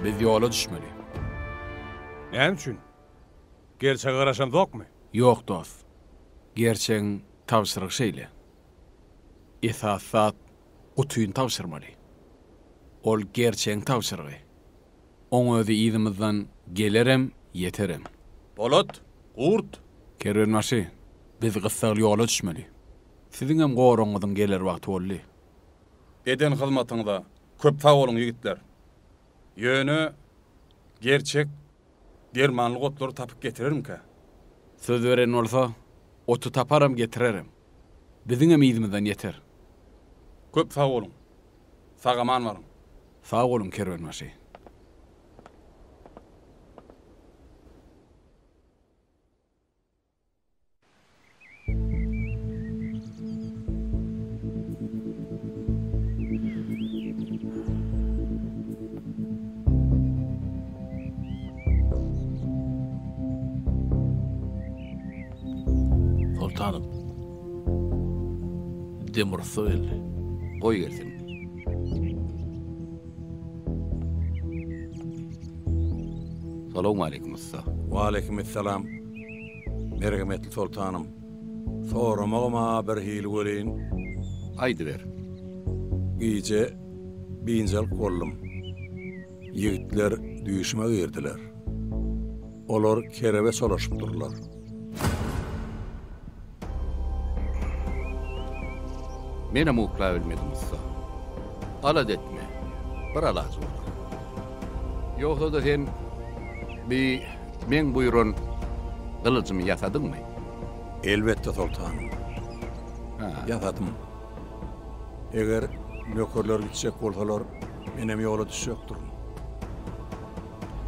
Biz yola düşmeli. Näme üçin? Gerçek garaşan zokmy? Yok dost. Gerçeğin tavsırık şeyle. Esasat gutuýun tavsırmaly. ol gerçeğin tavşırığı. On özi izimizden gelerem, yeterem. Polat, Kurt. Kervenbaşy, biz gyssaly ýola düşmeli. Sizin hem goraňyzyň geler wagty boldy. Eden hyzmatyňda köp sag bolun ýigitler. Ýöne gerçek germanlyk otlary tapyp getirerim-ki. Söz beren bolsa, otu taparam getirerim. Biziň hem izimizden yeter. Köp sag bolun. Sagaman barym. Sag bolun Kervenbaşy. Sultanım. Demirsu geldi. Koy gelsin. Salamu aleyküm usta. Wa aleykümselam. Merhametli sultanım. Soramagama bir hil welin. Aydy ber. Gece binjal kollum. Yigitler düýüşme girdiler. Olar kerebe solaşyp durlar. Mene mukla bilmedim usta. Alad etme. Bir alaz olur. Yoksa da sen bir men buyurun kılıcımı yatadın mı? Elbette sultanım. Yatadım. Eger nökerler gitjek bolsalar, menem ýola düşjekdir.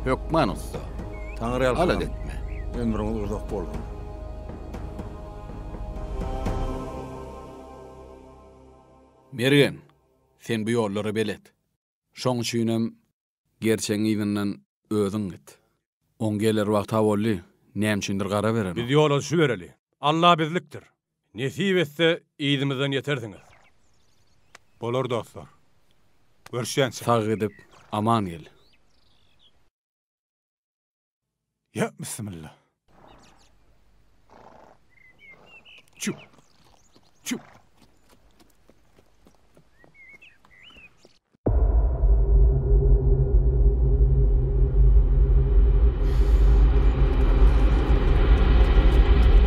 Hökman usta. Taňry alsam. Alad etme. Ömrüňiz uzak bolsun. Mergen, sen bu ýolları belet. Şoň üçinem gerçeğin izinden özüň git. On geler wagta boldy, näme gara beren. Biz ýola şu bereli. Allah bizlikdir. Nesip etse izimizden yetersiňiz. Bolar dostlar. Görüşýänçe. Sag edip aman gel. Ya bismillah. Çup. Çup.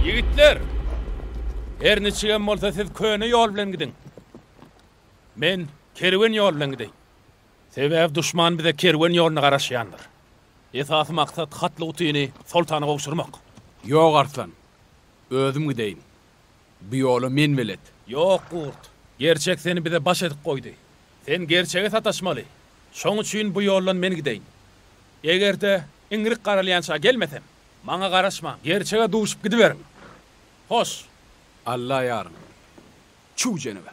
Yigitler, her neçigem bolsa siz köne ýol bilen gidin. Men kerwen ýol bilen gidin. Sebäp düşman bize kerwen ýoluny garaşýandyr. Esas maksat hatly utyny sultana gowşurmak. Ýok arslan. Özüm gideýin. Bu ýoly men bilet. Ýok Kurt. Gerçek seni bize baş edip koydy. Sen gerçeğe sataşmaly. Şoň üçin bu ýollan men gideýin. Egerde iňrik garalýança gelmesem, maňa garaşma. Gerçeğe duşup gidiberiň. Hoş. Allah yarın. Çuw jeneber.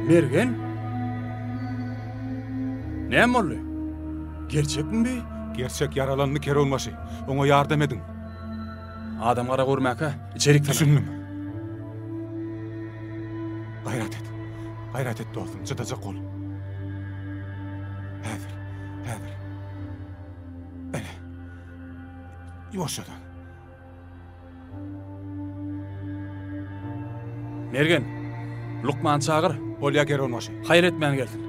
Mergen? Näme boldy? Gerçekmi bi? Gerçek yaralandy Kerwenbaşy. Oňa ýardam edin. Adam gara görmäke, içerik düşündüm. Gayrat et. Gayrat et dostum, çıtacak ol. Häzir. Ele. Ýoşadan. Mergen, Lukman çağır. Bolya Kerwenbaşy. Hayır etmän gelsin.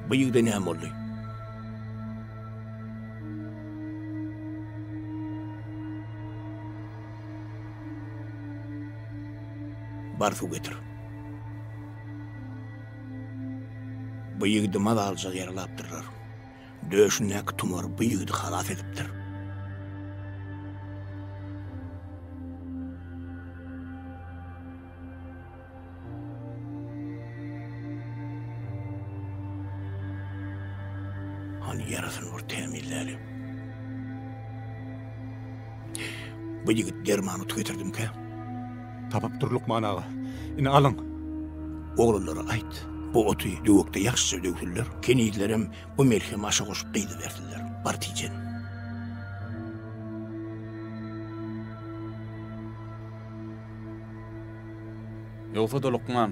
Bu ýigde näme boldy? Bar su getir. Bu ýigdi madalja ýaralapdyrlar. Döşünek tumar bu ýigdi halas edipdir. Hani yarasın vur teminleri. Bu ýigit dermany tüketirdim-ki. Tapap dur Lukman ağa. Ine alın. Oğullara aýt. Bu otu döwekde ýaşy döwdüler. Kenýdilerim bu merhem aşa goşup gyýdy berdiler. Bar tijen. Ýogsa da Lukman.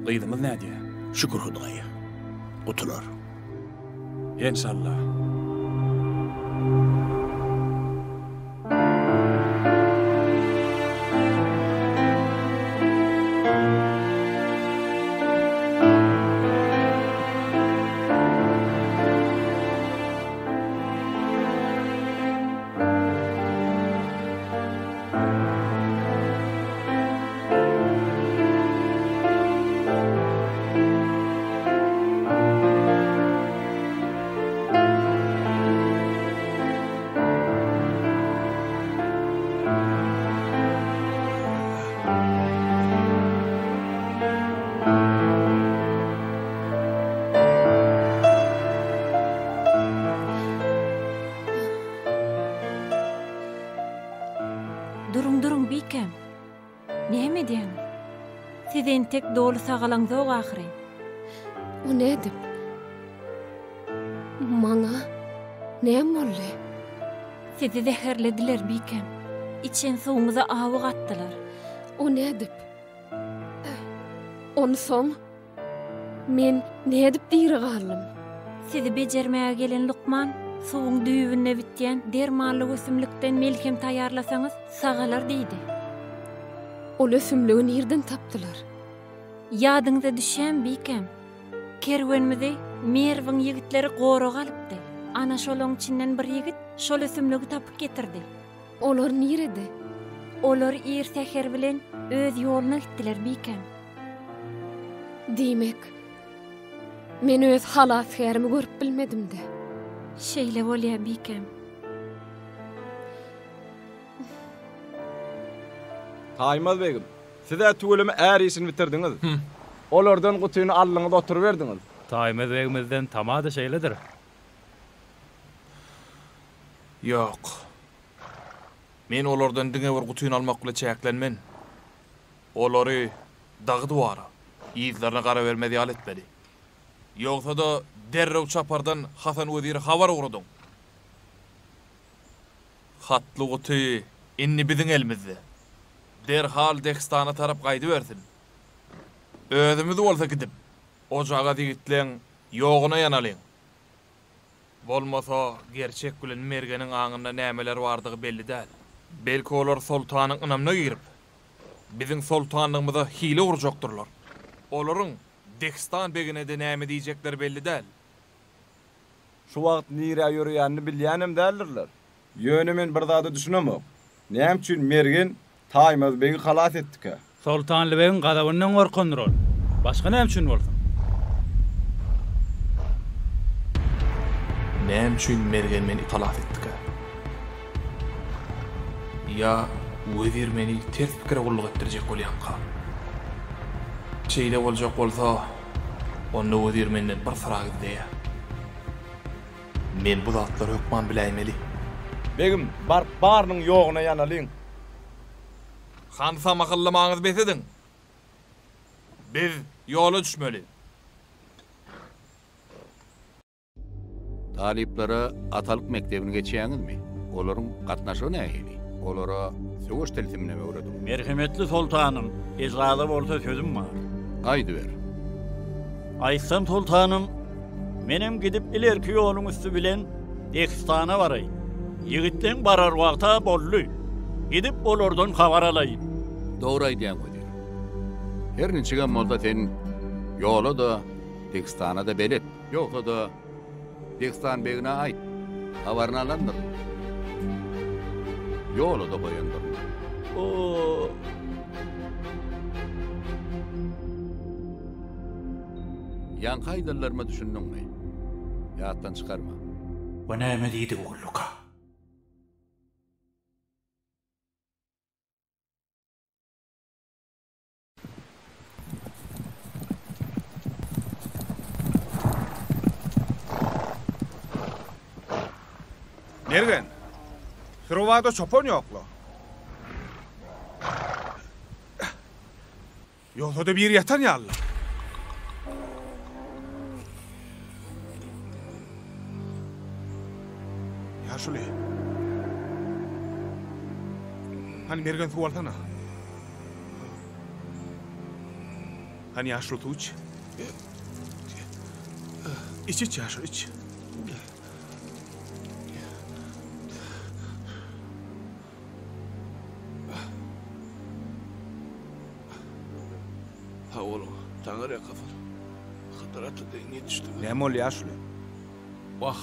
Gyýdymyz näde? Şükür Hudaýa. Otular. İnşallah. Näme diýen? Sizin tek dolu sagalan zog ahyry. O nädip? Maňa näme boldy? Sizi zehirlediler bikem. İçen suwuňyza awy gatdylar. O nädip? Onu son men nädip diýri galym? Sizi bejermäge gelen Lukman, suwuň düýbüne bitýän dermanly ösümlikden melhem taýarlasaňyz sagalar diýdi. Ol ösümligi nerden tapdylar? Ýadyňyza düşen bikem. Kerwenimizi Merwin ýigitleri gora galypdy. Ana şolaň içinden bir ýigit şol ösümligi tapyp getirdi. Olar nerede? Olar ir seher bilen öz ýoluny gitdiler bikem. Diýmek, men öz halat-herimi görüp bilmedim-de. Şeýle bolýar bikem. Taýmaz begim, size tüwelimi ärisini bitirdiňiz. Olardan gutyny allyňyza oturup berdiňiz. Taýmaz begimizden tamada şeýledir. Yok. Men olardan diňe bir gutyny almak bilen çäklenmen. Olary dagy duwara, ýyzlaryna gara bermedi ýal etmedi. Ýogsa da derrew çapardan Hasan Wezir habar ugrudum. Hatly guty inni biziň elimizde. Derhal Degistana tarap gaýdy bersin. Özümüz bolsa gidip ojaga digitleň ýogyna ýanalyň. Bolmasa gerçek bilen mergeniň aňynda nämeler bardygy belli däl. Belki olar sultanyň ynamyna girip biziň sultanlygymyza hile urjakdyrlar. Olaryň Degistan begine de näme diýjekler belli däl. Şu wagt nire ýörýänini bilýänem däldirler. Ýöne men bir zady düşünemok. Näme üçin mergen Taýmaz begi halas etdik. Sultan Lebegiň gadabyndan gorkandyr ol. Başga näme üçin bolsa? Näme üçin mergen meni halas etdik? Ya Wezir meni ters pikire gulluk etdirjek bolýanka. Şeýle boljak bolsa, onda Wezir menden bir sırag diýe. Men bu zatlary hökman biläýmeli. Begim, barnyň ýogyna ýanalyň. Hansa makallamaňyz besedin. Biz ýola düşmeli. Taliplara atalyk mektebine geçýäňizmi? Olaryň gatnaşygy nähili? Olara söwüş telsimine öwredim. Merhemetli sultanım, icradı bolsa sözüm var. Aýdy ber. Aýsam sultanım, menem gidip ilerki ýoluň üstü bilen Degistana baray. Ýigitden barar wagta bolly. Gidip olardan habar alaýyn. Dogry aýdýan Wezir. Her niçige molda sen ýola da Degistana da belet. Ýoksa da Degistan begine aýt. Habaryny alandyr. Ýola da goýandyr. Yan kaydallarıma düşündün mü? Yağıttan çıkarma. Bu näme diýdi Ulluka? Mergen, Hırvada çopon ýoklu. Ýoksa da bir ýatan ýaly. Yaşuli. Hani mergen su alsana. Hani yaşlı su iç. İç yaşlı iç. Ha oğlum, tanrı kafal. Hataratı denge düştü. Ne mol yaşlı? Bak,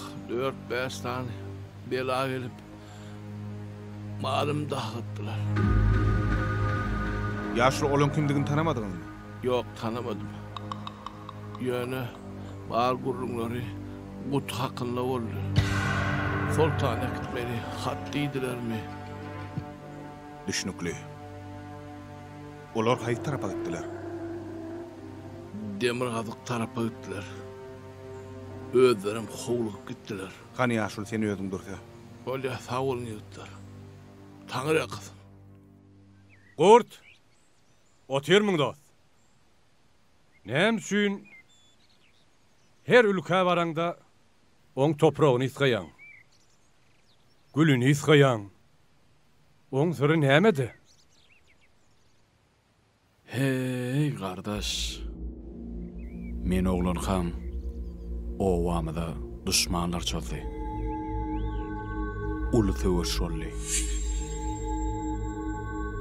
4-5 tane bela gelip malım dağıttılar. Yaşlı olun kimdigini tanımadın mı? Yok, tanımadım. Yani mal gurrunları gut hakkında oldu. Sultan'a gitmeli, haddiydiler mi? Düşünüklü. Olar hayır tarafa gittiler. Demirgazık tarafa gittiler. Özlerim hovluk gittiler. Hani yaşlı seni özün dursa? Öyle sağ olun yuttular. Tanrı kızım. Kurt, Oturmung dost. Nem sün her ülke baranda on toprağını isgayan. Gülünü isgayan. On sırrı nemedi? Hey kardeş. Men oğlan ham o vamada düşmanlar çaldı. Ulu tövür şolli.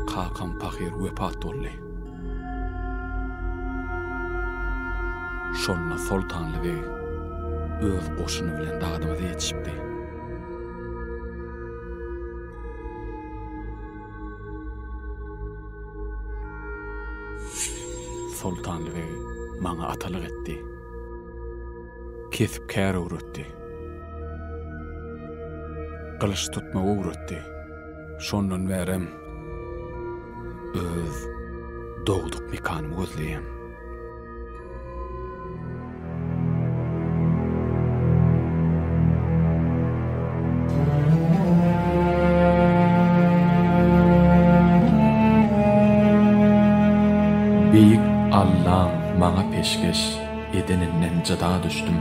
Kakam pakir vepat olli. Şolna sultanlı ve öz qoşunu bilen dağdıma da yetişipdi. Sultanlı ve bana atalık etti. Kesip kâr uğrattı. Kılıç tutma uğrattı. Şondan verem öz doğduk mekanımı gözleyem. Beyik Allah'ım bana peşkeş edeninden cıda düştüm.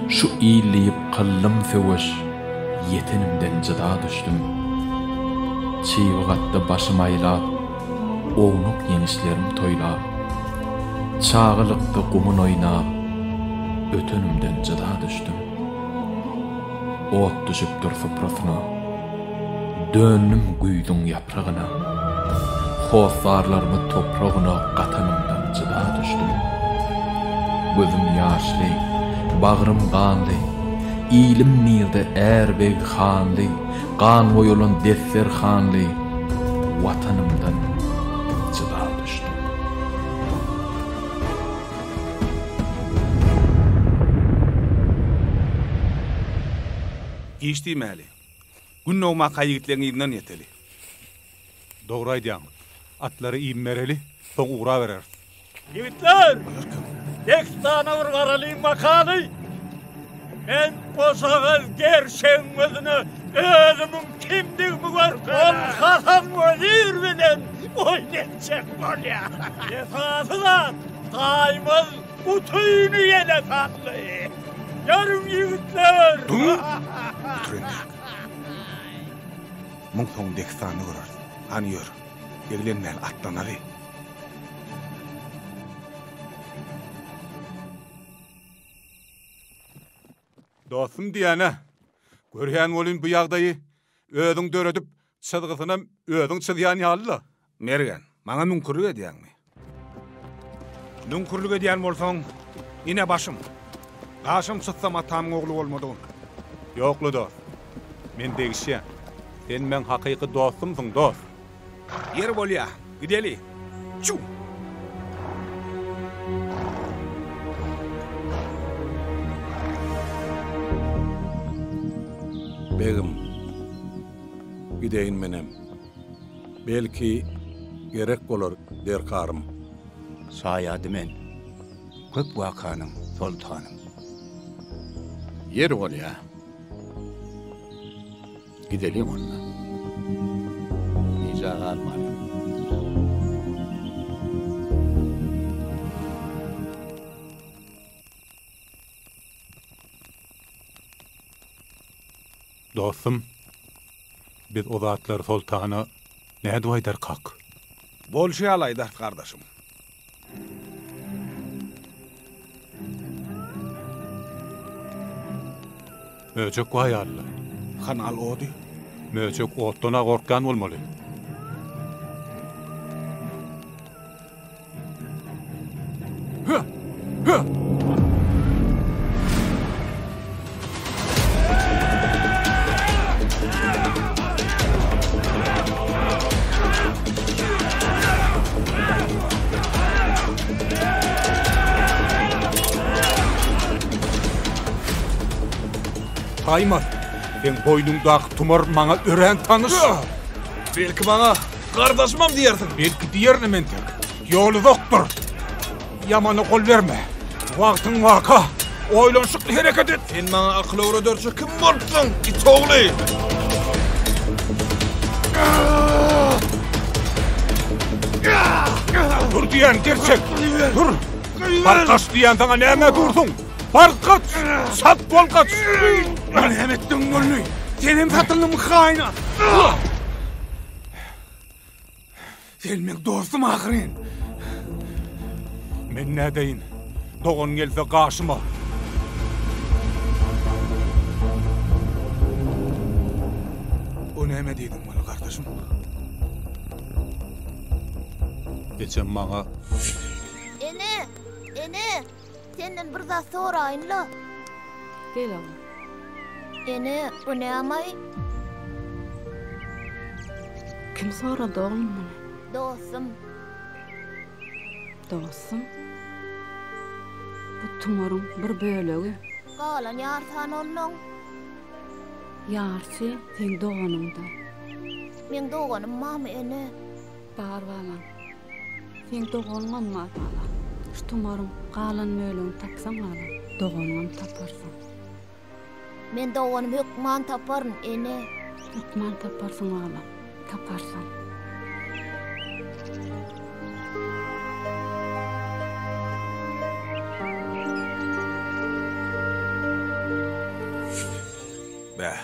Şu iyileyip kıllım feveş yetenimden cıda düştüm. Çiğgatta başım aylap, oğnuk yenişlerim toylap, çağılıkta kumun oynap, ötönümden cıda düştüm. Ot düşüp dur fıprasına, dönüm güydün yaprağına, hosarlarımı toprağına katanımdan cıda düştüm. Gözüm yaşlı, bağrım kanlı, ilim nirde erbeg hanlı, kan boyulun defter hanlı, vatanımdan cıda düştüm. Geçti meli. Gün olma kayıtların izinden yeteli. Doğru aydiyan. Atları iğmereli, son uğra verer. Yiğitler! Dekstana vurgaralıyım makanı! Ben bozağız gerçeğin özünü, özümün kimdiğimi görken, Hasan Vezir bilen oynayacak var ya. Esası da daimaz bu tüyünü yene saklı. Yarın yiğitler! Dur! Oturundak. Mun son dekstanı vurar. Anıyor. Gelenler atlanalı. Dostum diyene, görýän bolyn bu ýagdaýy özüň döredip çyzgysyna özüň çyzýan ýaly. Mergen, maňa mümkünlük edýärmi? Mümkünlük edýän bolsaň, ine başym. Başym çytsam atam ogly bolmadygy. Ýokly dost. Men degişýän. Sen men hakyky dostumsyň dost. Yer bolýa, gideli. Çu. Begim, gideyin menem. Belki gerek bolar der karım. Sayadı men, köp vakanın sultanım. Yer ol ya. Gidelim onunla. Nice almalı. Dostum, biz o zatlar sultana ne dua eder kak? Bolşy alaýdy kardeşim. Möçek goýarly. Kanal ody. Möçek otuna gorkan bolmaly. Taymaz, sen boynundaky tumar maňa ören tanış. Belki maňa gardaşmam diýersin. Belki diýerni men tek. Ýoly doktor. Ýamana gol berme. Wagtyň waka. Oýlanşykly hereket et. Sen maňa akyl öwredörçi kim bolupsyň? It ogly. diyen gerçek. Dur. Barkaç diyen sana neme durdun? Barkaç. Sat bol kaç. Merhamettin golü. Senin satılım haina. Gelmek dostum ahirin. Men ne deyin? Doğun gelse karşıma. O neme deydin bana kardeşim? Geçen bana... Ene, senden bir zat sorayın la. Gel oğlum. Ene, o ne amay? Kim soradı oğlum bunu? Dostum. Dostum? Bu tumorun bir bölüğü. Kalan yarsan onun. Yarsı sen doğanımda. Men doğanım mı ene? Bağır bağlan. Sen doğanman mı bağlan? Şu tumorun kalan mölüğünü tapsan bağlan. Doğanman taparsın. Men doğanım hükman taparın ene. Hükman taparsın bağlan. Taparsın. Be.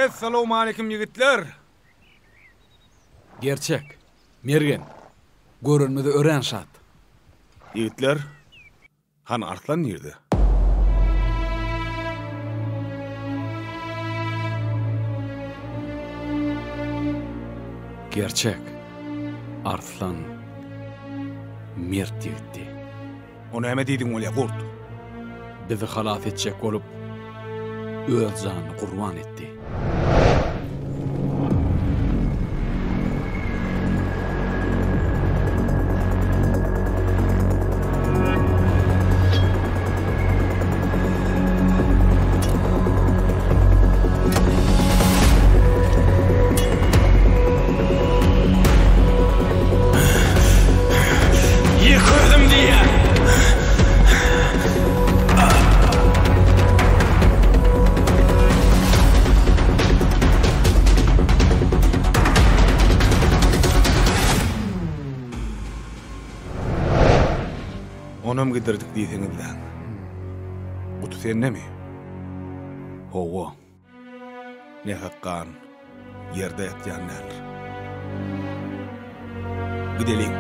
Assalamu aleyküm yigitler. Gerçek. Mergen. Görünmedi ören şat. Yigitler, han Arslan nerede? Gerçek. Arslan mert gitti. Onu heme deydin öyle kurt. Bizi halas edecek olup öz canını kurban etti. Yıkırdım diye. Onam gidirdik diýseniz lan. Gutu senne mi? Howa. Ne hakkan yerde yatýanlar. Gidelim.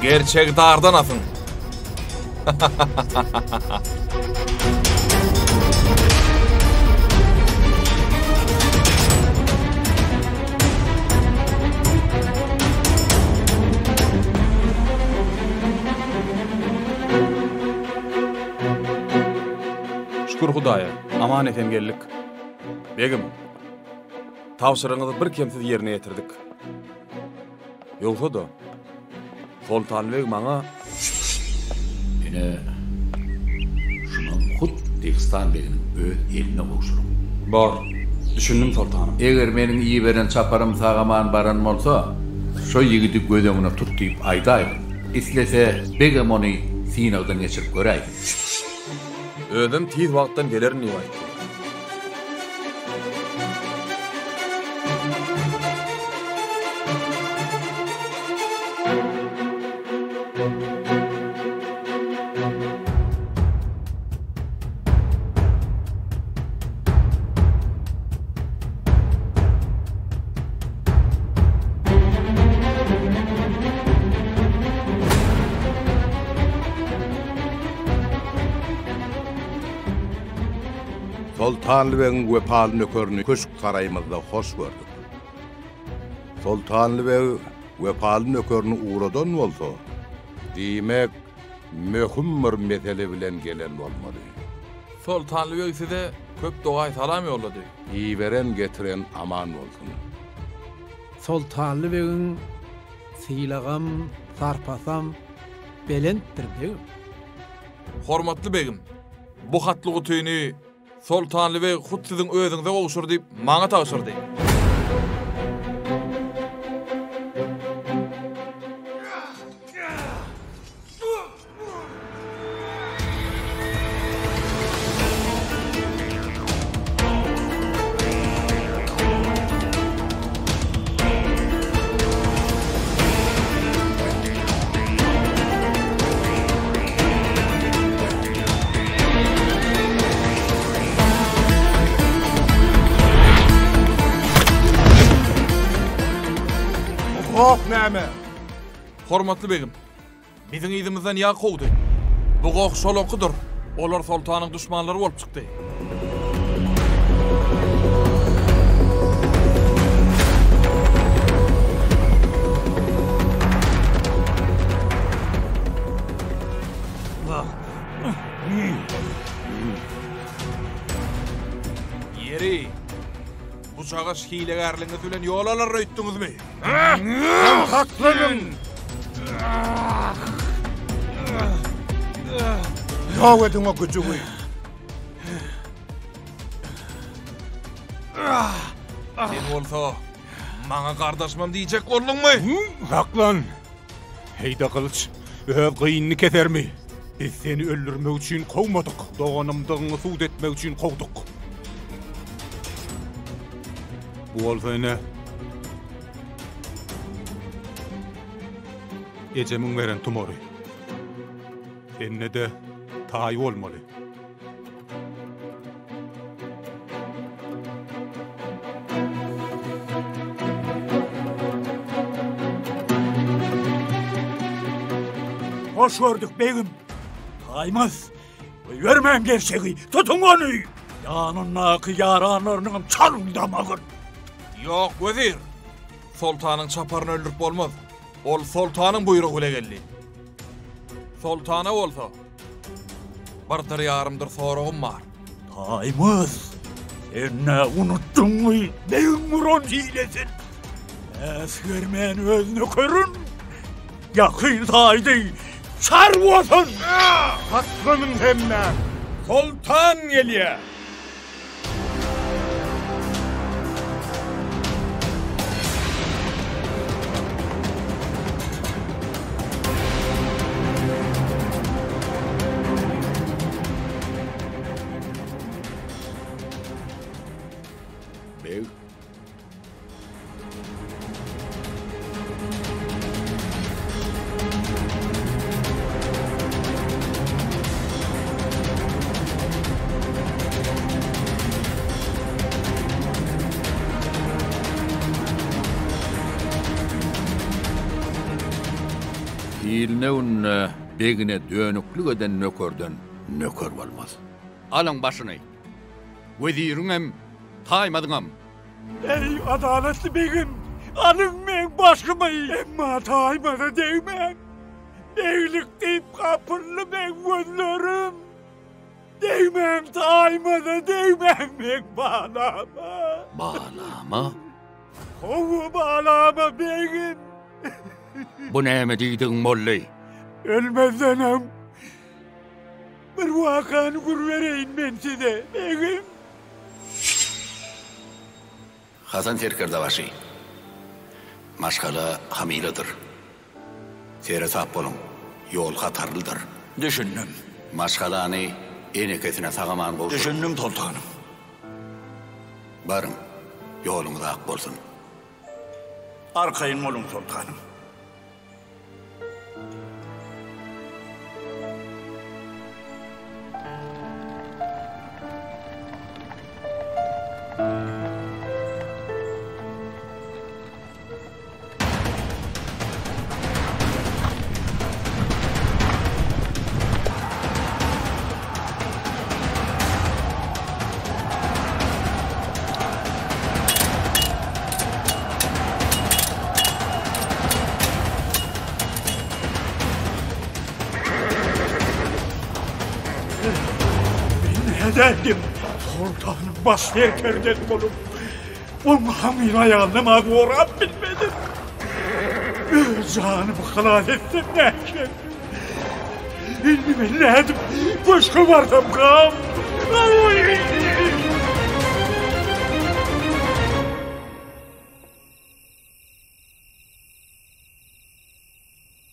Gerçek dardan atın. Şükür Hudaya, aman etem geldik. Begim, tavsırığınızı bir kemsiz yerine getirdik. Yoksa da, Sultanbek bana Yine şunu hut Dehstan Beg'in öz eline koşurum. Bar, düşündüm Sultanım. Eger menin iyi veren çaparım sağaman baran bolsa, şo yigiti gözüňüne tut diýip aýdaýyn. İslese Begem onu sinagdan geçirip göräýin. Ödüm tiz wagtdan gelerin diýip aýtdy. Sultanlı Bey'in wepaly nökörünü köşk saraýymyzda hoş gördük. Sultanlı Bey wepaly nökörünü uğradan bolsa, diýmek möhüm bir mesele bilen gelen bolmaly. Sultanly Bey size köp doğa salam yollady. Iýberen getiren aman bolsun. Sultanly Bey'in syýlagam, sarpasam belentdir beýim. Hormatly begim, bu hatlygy tüýni Sultanly Bey hut siziň özüňize gowşur diýip maňa taşyrdy. Hop näme? Hormatly begim, biziň ýyzymyzdan ýa gowdy. Bu gowk şolonkydyr. Olar sultanyň düşmanlary bolup çykdy. Yeri, bu çağaş hilegarlygyňyz bilen ýol alar öýtdiňizmi? Sen haklısın. Ýok edin o gücüňi. Sen bolsa, maňa gardaşmam diýjek bolduňmy? Haklan. Heyda kılıç, öz kıyınını kesermi? Biz seni öldürmek için kovmadık. Doğanımdığını suud etmek için kovduk. Bu olsa ne? Ecemin veren tumori. Enne de tayi olmalı. Hoş gördük beyim. Taymaz. Vermem gerçeği. Tutun onu. Yanına yaranlarının çalındamağın. Yok vezir. Sultanın çaparını öldürüp olmaz. Ol sultanın buyruğu ile geldi. Sultana olsa. Bardır yarımdır sorağım var. Taymaz. Sen ne unuttun mu? Beyim Muron hilesin. Eskermen özünü körün. Yakın saydı. Sarvasın. Hakkının hemme. Sultan geliyor. Bey. Ilne unna begine dönüklük eden nökörden nökör bolmaz. Alın başını. Veziriňem, taýmadyňam. Ey adaletli beyim. Anın men başkımı. Emma taymada değmen. Beylik deyip kapırlı men gözlerim. Değmen taymada değmen men bağlama. Bağlama? Kovu bağlama beyim. Bu näme diýdiň molly? Ölmezdenem. Bir wakanı gurvereyin men size beyim. Hasan Terkerdavaşy. Maşgala hamiladır. Sere sap bolun. Yol hatarlıdır. Düşündüm. Maşgalany enekesine sagaman bolsun. Düşündüm sultanım. Barın. Yoluňyz ak bolsun. Arkayın olun sultanım. derdim. Sultanım baş verker dedim oğlum. Onun hamile ayağını ma doğrap bilmedim. Canımı halal ettim derken. İlmi belledim. Başka vardım kam. Ay!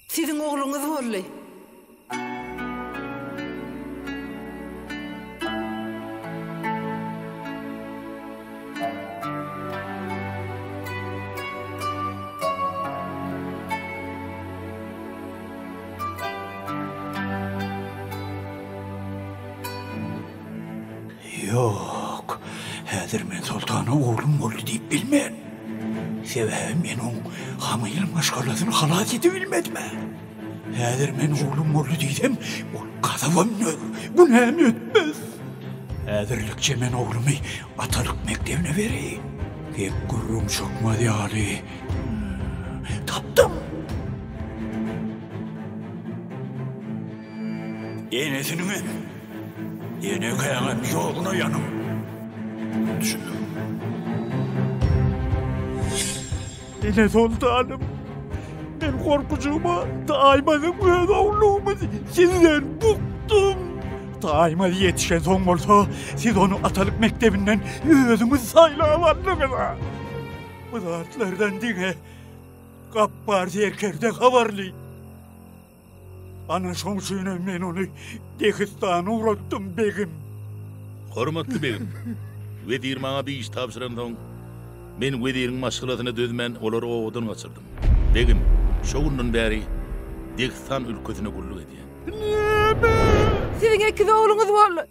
Sizin oğlunuz bolly. Yok, häzir men sultana oğlum boldy diýip bilmän. Sebäbi men oň hamyl maşgalasyny halas edip bilmedim. Häzir men oğlum boldy diýsem, ol gazabymny, bu näme etmez. Häzirlikçe men oğlumy atalyk mektebine bereyim. Kep gurrum çokmady ýaly. Tapdym. Enesini men. Yine kayağa bir yoluna yanım. Düşündüm. Yine sultanım. Ben korkucuğuma daymadım öz oğlumu sizden bıktım. Daima yetişen son olsa siz onu atalık mektebinden özümüz saylamadınız. Bu saatlerden dine kappar zerkerde havarlı. Ana şomsuyla men onu Dehistan'a uğrattım begim. Hormatly begim. Wedir maňa bir iş tapşyrandan men wediriň maşgalasyna dözmän olar oğudan gaçyrdım. Begim, şogundan bäri Dehistan ülkesine gulluk edýän. Näme? Siziň iki oğlunuz bolly.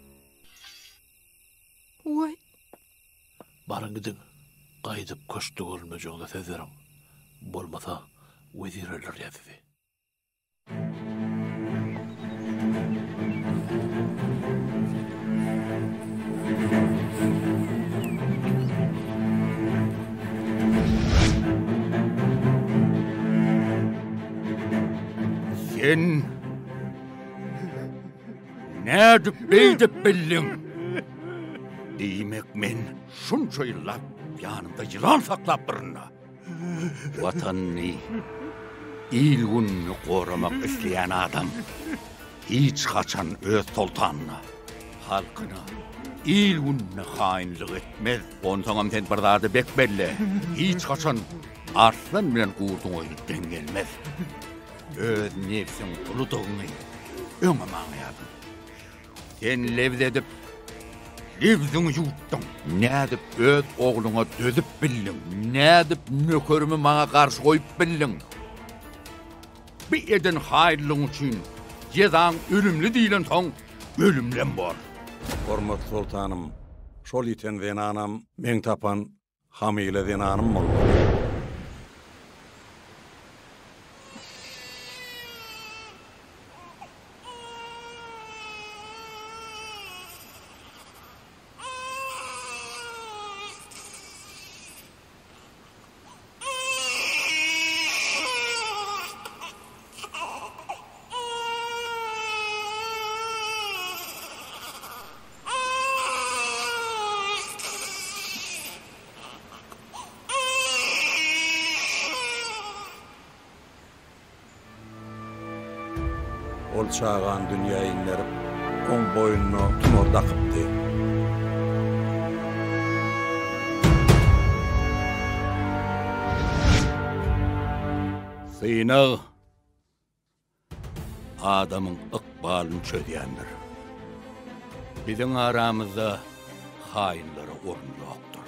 Oy. Barın gidin, gaýdyp köşkde bolmajogyna sezerim. Bolmasa wedir öler ýa-da. Sen nädip beýdip bildin? Diýmek men şunça ýyllap ýanymda ýylan saklap birna. Watanyny, ilgunny goramak isleýän adam hiç kaçan öz sultanyna, halkyna ilgunny haýynlyk etmez. Onsoňam sen bir zady bek belli. Hiç kaçan arslan bilen gurduň oýundan gelmez. Öz nefsin tuludygyny öňe maňýadym. Sen lewdedip Livzüňi ýutdyň. Nädip öz ogluňa dözüp bildin? Nädip nökerimi maňa garşy goýup bildin? Bir eden haýrlyň üçin jezaň ölümli diýilen soň ölümlen bor. Hormat sultanım, şol iten venanam men tapan hamile venanım boldy. Ol çağan dünya inlerip, on boyunlu tumor dakıptı. Sıynağı adamın ıkbalını çödýändir. Bizim aramızda haýynlara orun ýokdur.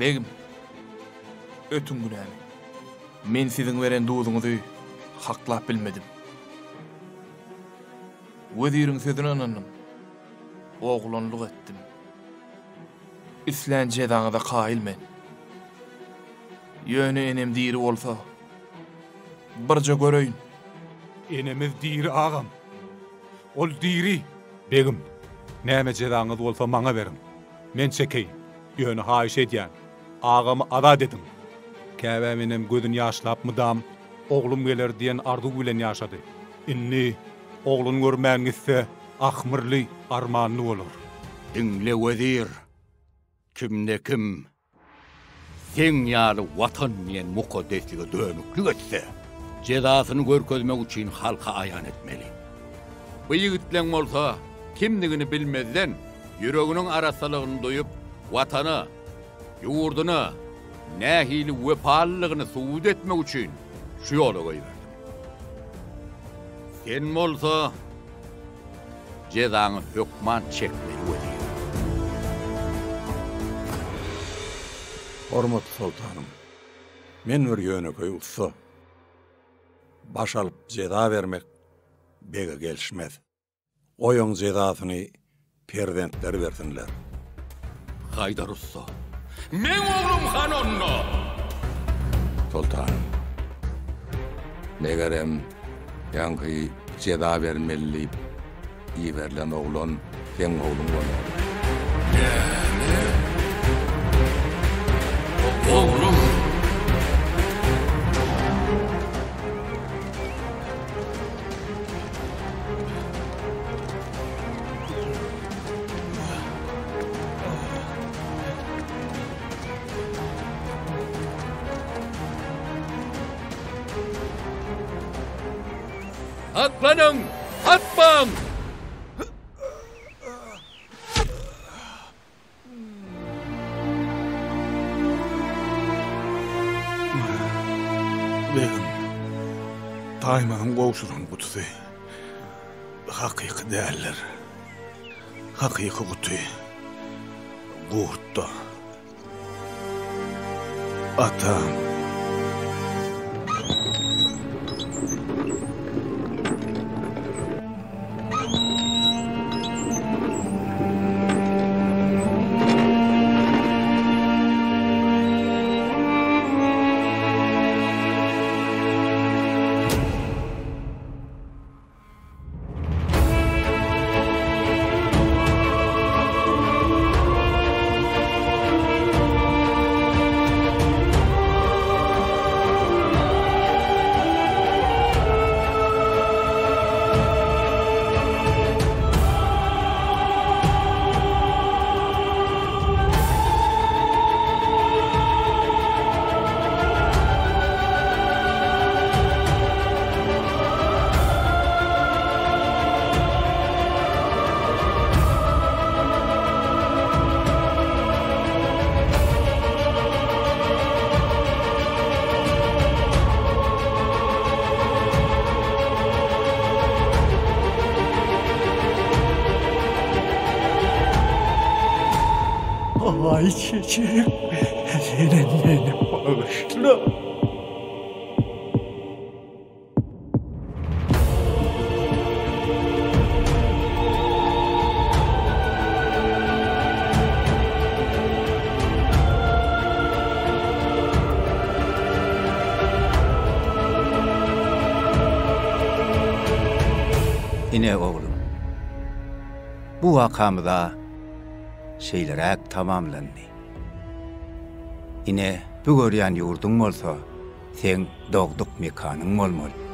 Begim, ötün günäni. Men siziň beren duýduňyzy haklap bilmedim. Weziriň sözüne anandım. Oğlanlyk etdim. Islan jezaňyza qaýylmen. Ýöne enem diri bolsa, birje göreýin. Enemiz diri ağam. Ol diri. Begim, näme jezaňyz bolsa maňa berin. Men çekeýin. Ýöne haýyş edýän. Ağamy azat edin. Käbä menem gözün ýaşlap mydam, oglum geler diýen arzu bilen ýaşady. Inni oglun görmän gitse, akmırly armanly bolar. Dinle wezir. Kimne kim? Sen ýaly watan bilen mukaddeslige dönüklük etse, cezasyny görkezmek üçin halka ayan etmeli. Bu ýigitleň bolsa, kimdigini bilmezden, yüreginiň arasalygyny doýup, watany, ýurduny, nähili wepalylygyny suwut etmek üçin şu ýola goýberdi. Sen bolsa, cezany hökman çekmeli wezir. Hormatly sultanım, men bir ýöneköý ussa. Baş alyp jeda bermek bege gelişmez. Oýoň jedasyny perzentler bersinler. Haydar ussa. Men oglum Hanonno. Sultanım, negerem ýanky jeda bermeli iýerlen oglan sen oglum bolar. Oğlum. Atlanın! Atman! Begim, daýmagam gowşuran gutusy. Hakyky däller. Hakyky guty. Gurtda. Atam. Ay çiçeğim, senin beni bağışla. Ine oğlum, bu vakamda şeyler tamamlandı. Ine bu görýän ýurdun bolsa, sen dogduk mekanyň bolmaly.